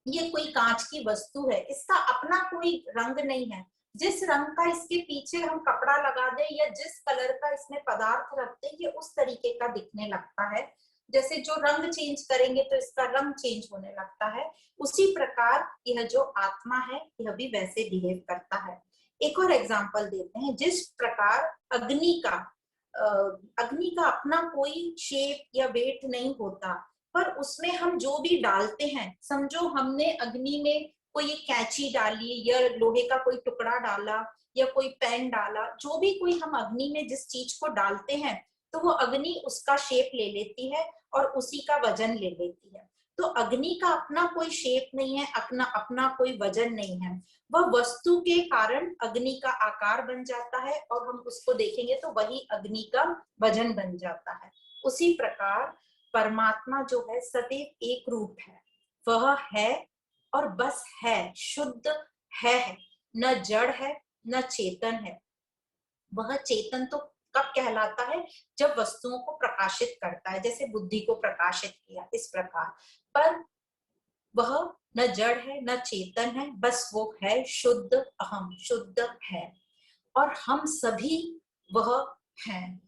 ये कोई कांच की वस्तु है, इसका अपना कोई रंग नहीं है। जिस रंग का इसके पीछे हम कपड़ा लगा दे या जिस कलर का इसमें पदार्थ रखते ये उस तरीके का दिखने लगता है। जैसे जो रंग चेंज करेंगे तो इसका रंग चेंज होने लगता है। उसी प्रकार यह जो आत्मा है यह भी वैसे बिहेव करता है। एक और एग्जाम्पल देते हैं, जिस प्रकार अग्नि का अपना कोई शेप या वेट नहीं होता, पर उसमें हम जो भी डालते हैं, समझो हमने अग्नि में कोई एक कैंची डाली या लोहे का कोई टुकड़ा डाला या कोई पेन डाला, जो भी कोई हम अग्नि में जिस चीज को डालते हैं तो वो अग्नि उसका शेप ले लेती है और उसी का वजन ले लेती है। तो अग्नि का अपना कोई शेप नहीं है, अपना अपना कोई वजन नहीं है, वह वस्तु के कारण अग्नि का आकार बन जाता है और हम उसको देखेंगे तो वही अग्नि का वजन बन जाता है। उसी प्रकार परमात्मा जो है सदैव एक रूप है, वह है और बस है, शुद्ध है, न जड़ है न चेतन है। वह चेतन तो कब कहलाता है, जब वस्तुओं को प्रकाशित करता है, जैसे बुद्धि को प्रकाशित किया इस प्रकार, पर वह न जड़ है न चेतन है, बस वो है शुद्ध अहम, शुद्ध है। और हम सभी वह हैं।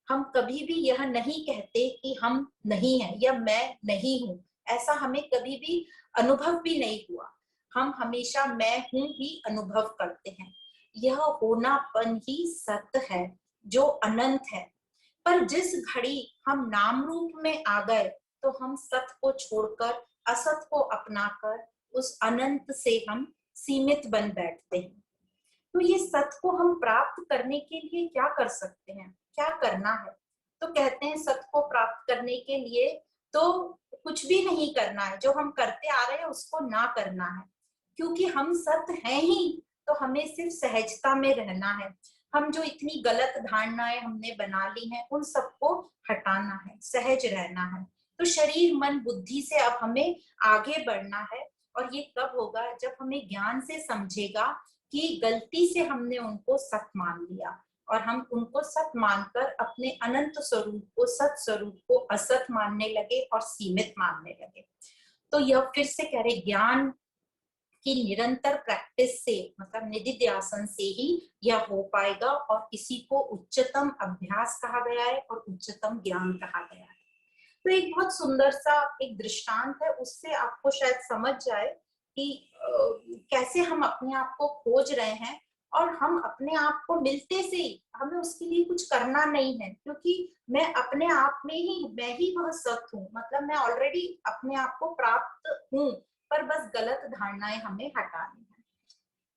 हम कभी भी यह नहीं कहते कि हम नहीं है या मैं नहीं हूं, ऐसा हमें कभी भी अनुभव भी नहीं हुआ। हम हमेशा मैं हूं ही अनुभव करते हैं। यह होनापन ही सत्य है जो अनंत है। पर जिस घड़ी हम नाम रूप में आ गए तो हम सत्य को छोड़कर असत को अपनाकर उस अनंत से हम सीमित बन बैठते हैं। तो ये सत्य को हम प्राप्त करने के लिए क्या कर सकते हैं, क्या करना है? तो कहते हैं सत्य को प्राप्त करने के लिए तो कुछ भी नहीं करना है, जो हम करते आ रहे हैं उसको ना करना है, क्योंकि हम सत्य हैं ही। तो हमें सिर्फ सहजता में रहना है। हम जो इतनी गलत धारणाएं हमने बना ली हैं उन सबको हटाना है, सहज रहना है। तो शरीर मन बुद्धि से अब हमें आगे बढ़ना है। और ये कब होगा, जब हमें ज्ञान से समझेगा कि गलती से हमने उनको सत मान लिया और हम उनको सत मानकर अपने अनंत स्वरूप को, सत स्वरूप को असत मानने लगे और सीमित मानने लगे। तो यह फिर से कह रहे, ज्ञान की निरंतर प्रैक्टिस से, मतलब निधिध्यासन से ही यह हो पाएगा। और इसी को उच्चतम अभ्यास कहा गया है और उच्चतम ज्ञान कहा गया है। तो एक बहुत सुंदर सा एक दृष्टांत है, उससे आपको शायद समझ जाए कि कैसे हम अपने आप को खोज रहे हैं। और हम अपने आप को मिलते से ही, हमें उसके लिए कुछ करना नहीं है, क्योंकि मैं अपने आप में ही, मैं ही वह सत्य हूँ, मतलब मैं ऑलरेडी अपने आप को प्राप्त हूँ, पर बस गलत धारणाएं हमें हटानी है।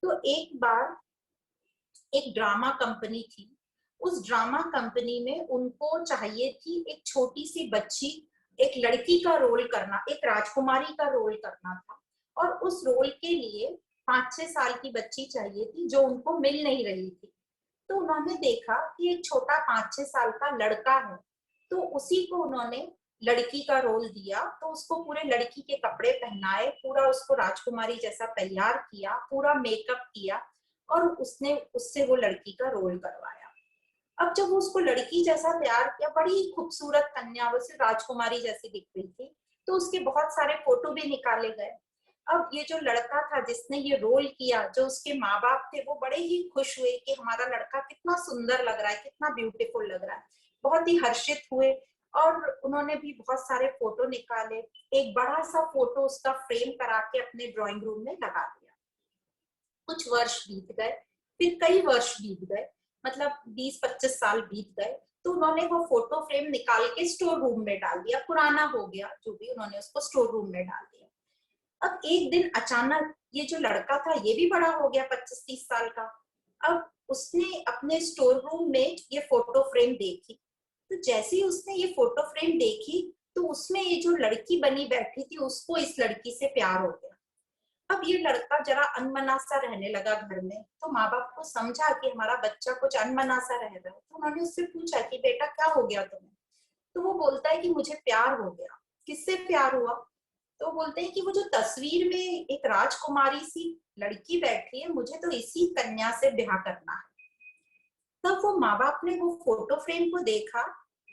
तो एक बार एक ड्रामा कंपनी थी। उस ड्रामा कंपनी में उनको चाहिए थी एक छोटी सी बच्ची, एक लड़की का रोल करना, एक राजकुमारी का रोल करना था। और उस रोल के लिए 5-6 साल की बच्ची चाहिए थी, जो उनको मिल नहीं रही थी। तो उन्होंने देखा कि एक छोटा 5-6 साल का लड़का है, तो उसी को उन्होंने लड़की का रोल दिया। तो उसको पूरे लड़की के कपड़े पहनाए, पूरा उसको राजकुमारी जैसा तैयार किया, पूरा मेकअप किया और उसने उससे वो लड़की का रोल करवाया। अब जब वो उसको लड़की जैसा तैयार किया, बड़ी खूबसूरत कन्या, वो सिर्फ राजकुमारी जैसी दिख रही थी, तो उसके बहुत सारे फोटो भी निकाले गए। अब ये जो लड़का था जिसने ये रोल किया, जो उसके माँ बाप थे, वो बड़े ही खुश हुए कि हमारा लड़का कितना सुंदर लग रहा है, कितना ब्यूटीफुल लग रहा है, बहुत ही हर्षित हुए। और उन्होंने भी बहुत सारे फोटो निकाले, एक बड़ा सा फोटो उसका फ्रेम करा के अपने ड्राइंग रूम में लगा दिया। कुछ वर्ष बीत गए, फिर कई वर्ष बीत गए, मतलब 20-25 साल बीत गए। तो उन्होंने वो फोटो फ्रेम निकाल के स्टोर रूम में डाल दिया, पुराना हो गया जो भी, उन्होंने उसको स्टोर रूम में डाल दिया। अब एक दिन अचानक ये जो लड़का था ये भी बड़ा हो गया, 25-30 साल का। अब उसने अपने स्टोर रूम में ये फोटो फ्रेम देखी। तो जैसे ही उसने ये फोटो फ्रेम देखी तो उसमें ये जो लड़की बनी बैठी थी, उसको इस लड़की से प्यार हो गया। अब ये लड़का जरा अनमना सा रहने लगा घर में। तो माँ बाप को समझा कि हमारा बच्चा कुछ अनमना सा रह रहा है। तो उन्होंने उससे पूछा कि बेटा क्या हो गया तुम्हें? तो वो बोलता है कि मुझे प्यार हो गया। किससे प्यार हुआ? तो बोलते हैं कि वो जो तस्वीर में एक राजकुमारी सी लड़की बैठी है, मुझे तो इसी कन्या से ब्याह करना है। तब वो माँ बाप ने वो फोटो फ्रेम को देखा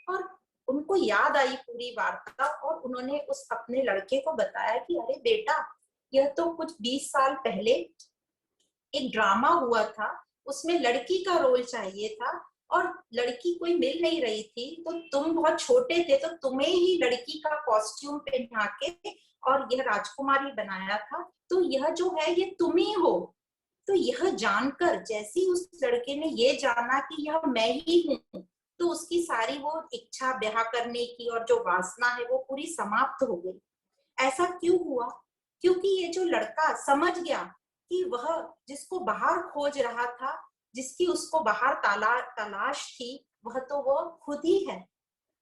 और उनको याद आई पूरी वार्ता, और उन्होंने उस अपने लड़के को बताया कि अरे बेटा, यह तो कुछ 20 साल पहले एक ड्रामा हुआ था, उसमें लड़की का रोल चाहिए था और लड़की कोई मिल नहीं रही थी, तो तुम बहुत छोटे थे तो तुम्हें ही लड़की का कॉस्ट्यूम पहना के और यह राजकुमारी बनाया था। तो यह जो है ये तुम ही हो। तो यह जानकर जैसे ही उस लड़के ने ये जाना कि यह मैं ही हूँ, तो उसकी सारी वो इच्छा ब्याह करने की और जो वासना है वो पूरी समाप्त हो गई। ऐसा क्यों हुआ? क्योंकि ये जो लड़का समझ गया कि वह जिसको बाहर खोज रहा था, जिसकी उसको बाहर तलाश थी, वह तो वो खुद ही है।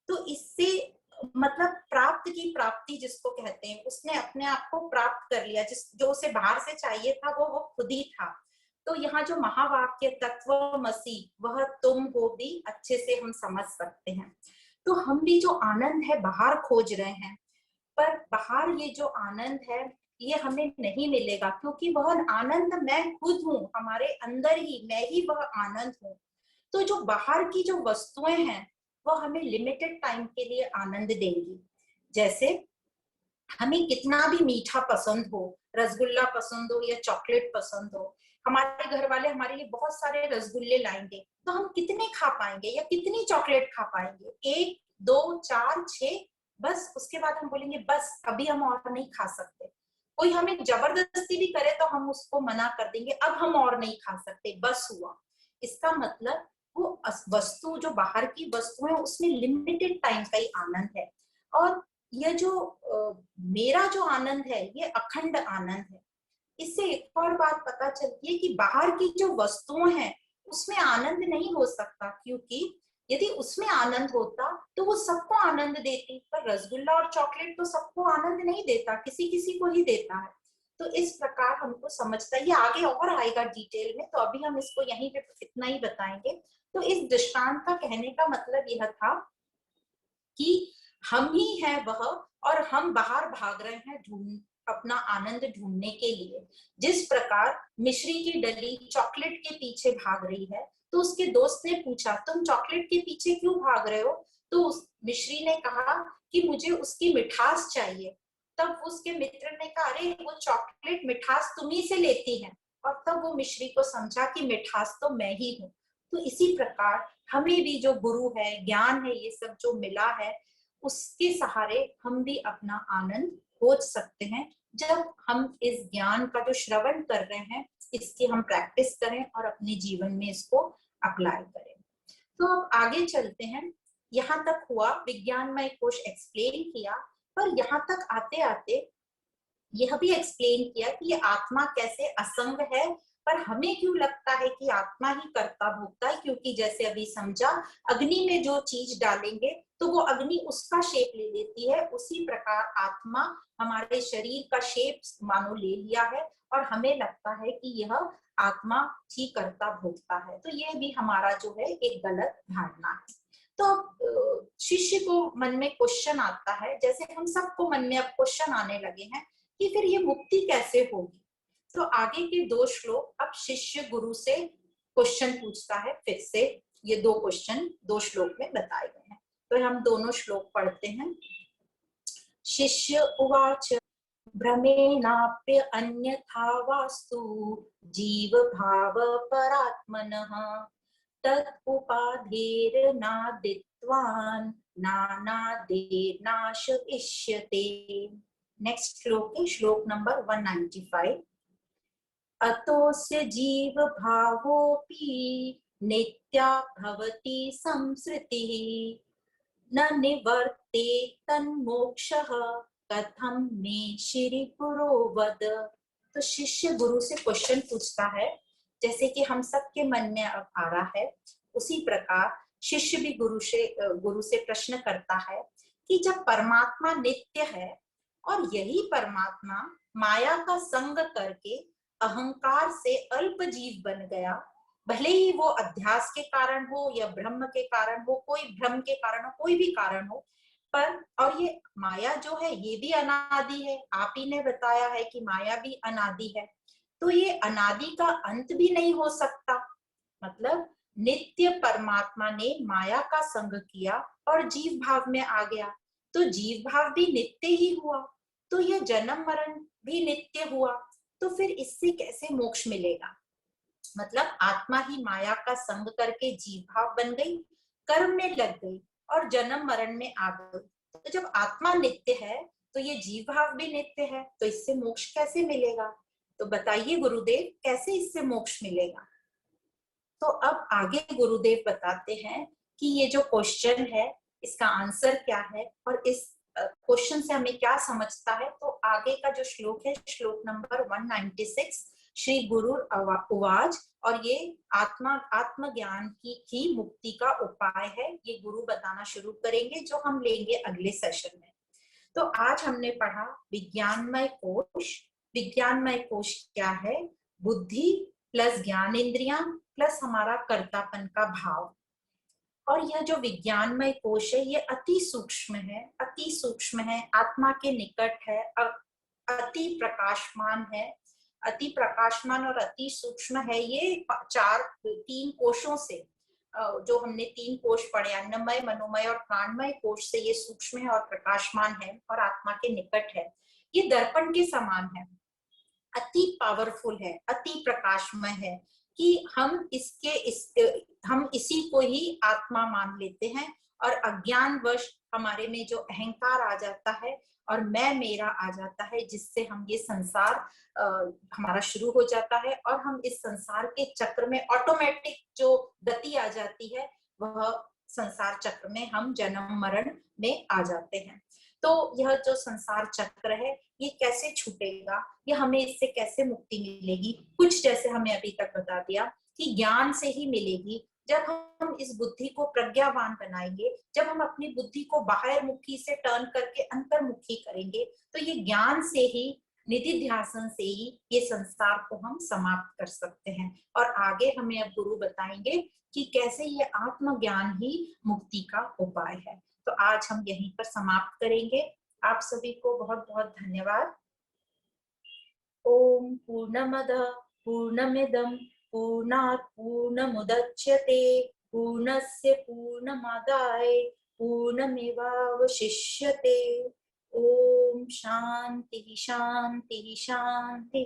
तो इससे मतलब प्राप्त की प्राप्ति जिसको कहते हैं, उसने अपने आप को प्राप्त कर लिया। जिस जो उसे बाहर से चाहिए था वो खुद ही था। तो यहाँ जो महावाक्य तत्वमसि वह तुम हो भी अच्छे से हम समझ सकते हैं। तो हम भी जो आनंद है बाहर खोज रहे हैं, पर बाहर ये जो आनंद है ये हमें नहीं मिलेगा, क्योंकि वह आनंद मैं खुद हूँ, हमारे अंदर ही मैं ही वह आनंद हूँ। तो जो बाहर की जो वस्तुएं हैं वो हमें लिमिटेड टाइम के लिए आनंद देंगी। जैसे हमें कितना भी मीठा पसंद हो, रसगुल्ला पसंद हो या चॉकलेट पसंद हो, हमारे घर वाले हमारे लिए बहुत सारे रसगुल्ले लाएंगे, तो हम कितने खा पाएंगे या कितनी चॉकलेट खा पाएंगे? एक, दो, चार, छह, बस। उसके बाद हम बोलेंगे बस अभी हम और नहीं खा सकते। कोई हमें जबरदस्ती भी करे तो हम उसको मना कर देंगे, अब हम और नहीं खा सकते, बस हुआ। इसका मतलब वो वस्तु जो बाहर की वस्तु है उसमें लिमिटेड टाइम का ही आनंद है। और यह जो मेरा जो आनंद है ये अखंड आनंद है। इससे एक और बात पता चलती है कि बाहर की जो वस्तुएं हैं उसमें आनंद नहीं हो सकता, क्योंकि यदि उसमें आनंद होता तो वो सबको आनंद देती, पर रसगुल्ला और चॉकलेट तो सबको आनंद नहीं देता, किसी किसी को ही देता है। तो इस प्रकार हमको समझता है, ये आगे और आएगा डिटेल में, तो अभी हम इसको यहीं पे इतना ही बताएंगे। तो इस दृष्टांत का कहने का मतलब यह था कि हम ही है वह, और हम बाहर भाग रहे हैं ढूंढ अपना आनंद ढूंढने के लिए। जिस प्रकार मिश्री की डली चॉकलेट के पीछे भाग रही है, तो उसके दोस्त ने पूछा तुम चॉकलेट के पीछे क्यों भाग रहे हो? तो उस मिश्री ने कहा कि मुझे उसकी मिठास चाहिए। तब उसके मित्र ने कहा अरे वो चॉकलेट मिठास तुम्ही से लेती है। और तब वो मिश्री को समझा कि मिठास तो मैं ही हूँ। तो इसी प्रकार हमें भी जो गुरु है, ज्ञान है, ये सब जो मिला है, उसके सहारे हम भी अपना आनंद खोज सकते हैं। जब हम इस ज्ञान का जो श्रवण कर रहे हैं इसकी हम प्रैक्टिस करें और अपने जीवन में इसको अप्लाई करें। तो अब आगे चलते हैं। यहाँ तक हुआ विज्ञानमय कोश एक्सप्लेन किया, पर यहाँ तक आते आते यह भी एक्सप्लेन किया कि ये आत्मा कैसे असंग है। पर हमें क्यों लगता है कि आत्मा ही कर्ता भोक्ता है? क्योंकि जैसे अभी समझा, अग्नि में जो चीज डालेंगे तो वो अग्नि उसका शेप ले लेती है, उसी प्रकार आत्मा हमारे शरीर का शेप मानो ले लिया है, और हमें लगता है कि यह आत्मा ही कर्ता भोक्ता है। तो ये भी हमारा जो है एक गलत धारणा है। तो शिष्य को मन में क्वेश्चन आता है, जैसे हम सबको मन में अब क्वेश्चन आने लगे हैं कि फिर ये मुक्ति कैसे होगी। तो आगे के दो श्लोक अब शिष्य गुरु से क्वेश्चन पूछता है। फिर से ये दो क्वेश्चन दो श्लोक में बताए गए हैं, तो हम दोनों श्लोक पढ़ते हैं। शिष्य उवाच भ्रमेणाप्य अन्यथा वास्तु जीव भाव परात्मनः तत् उपाधेर्नादित्वान् नानादेर्नाश इष्यते। नेक्स्ट श्लोक है श्लोक नंबर 195। अतोस्य जीव भावोऽपि नित्या भवति संसृतिः न निवर्ते तन्मोक्षः कथम मे श्री गुरो वद। तो शिष्य गुरु से क्वेश्चन पूछता है, जैसे कि हम सबके मन में अब आ रहा है, उसी प्रकार शिष्य भी गुरु से प्रश्न करता है कि जब परमात्मा नित्य है और यही परमात्मा माया का संग करके अहंकार से अल्प जीव बन गया, भले ही वो अध्यास के कारण हो या ब्रह्म के कारण हो, कोई भ्रम के कारण हो, कोई भी कारण हो, पर और ये माया जो है ये भी अनादि है। आप ही ने बताया है कि माया भी अनादि है, तो ये अनादि का अंत भी नहीं हो सकता। मतलब नित्य परमात्मा ने माया का संग किया और जीव भाव में आ गया, तो जीव भाव भी नित्य ही हुआ, तो यह जन्म मरण भी नित्य हुआ। तो फिर इससे कैसे मोक्ष मिलेगा? मतलब आत्मा ही माया का संग करके जीव भाव बन गई, कर्म में लग गई और जन्म मरण में आ गई। तो जब आत्मा नित्य है तो ये जीव भाव भी नित्य है, तो इससे मोक्ष कैसे मिलेगा? तो बताइए गुरुदेव कैसे इससे मोक्ष मिलेगा। तो अब आगे गुरुदेव बताते हैं कि ये जो क्वेश्चन है इसका आंसर क्या है और इस क्वेश्चन से हमें क्या समझता है। तो आगे का जो श्लोक है, श्लोक नंबर 196, श्री गुरु उवाच, और ये आत्मज्ञान की ही मुक्ति का उपाय है, ये गुरु बताना शुरू करेंगे, जो हम लेंगे अगले सेशन में। तो आज हमने पढ़ा विज्ञानमय कोश। विज्ञानमय कोश क्या है? बुद्धि प्लस ज्ञानेंद्रियां प्लस हमारा कर्तापन का भाव। और यह जो विज्ञानमय कोश है ये अति सूक्ष्म है, अति सूक्ष्म है, आत्मा के निकट है, अति प्रकाशमान है, अति प्रकाशमान और अति सूक्ष्म है। ये तीन कोशों से, जो हमने तीन कोश पढ़े, अन्नमय, मनोमय और प्राणमय कोश से ये सूक्ष्म है और प्रकाशमान है और आत्मा के निकट है। ये दर्पण के समान है, अति पावरफुल है, अति प्रकाशमय है कि हम इसी को ही आत्मा मान लेते हैं और अज्ञानवश हमारे में जो अहंकार आ जाता है और मैं मेरा आ जाता है, जिससे हम ये संसार हमारा शुरू हो जाता है और हम इस संसार के चक्र में ऑटोमेटिक जो गति आ जाती है वह संसार चक्र में हम जन्म मरण में आ जाते हैं। तो यह जो संसार चक्र है ये कैसे छूटेगा, ये हमें इससे कैसे मुक्ति मिलेगी? कुछ जैसे हमें अभी तक बता दिया कि ज्ञान से ही मिलेगी। जब हम इस बुद्धि को प्रज्ञावान बनाएंगे, जब हम अपनी बुद्धि को बाह्यमुखी से टर्न करके अंतर्मुखी करेंगे, तो ये ज्ञान से ही, निधिध्यासन से ही ये संसार को हम समाप्त कर सकते हैं। और आगे हमें अब गुरु बताएंगे कि कैसे ये आत्मज्ञान ही मुक्ति का उपाय है। तो आज हम यहीं पर समाप्त करेंगे। आप सभी को बहुत बहुत धन्यवाद। ओम पूर्णमदः पूर्णमिदं पूर्णात् पूर्णमुदच्यते पूर्णस्य पूर्णमादाय पूर्णमेवावशिष्यते। ओम शांति शांति शांति।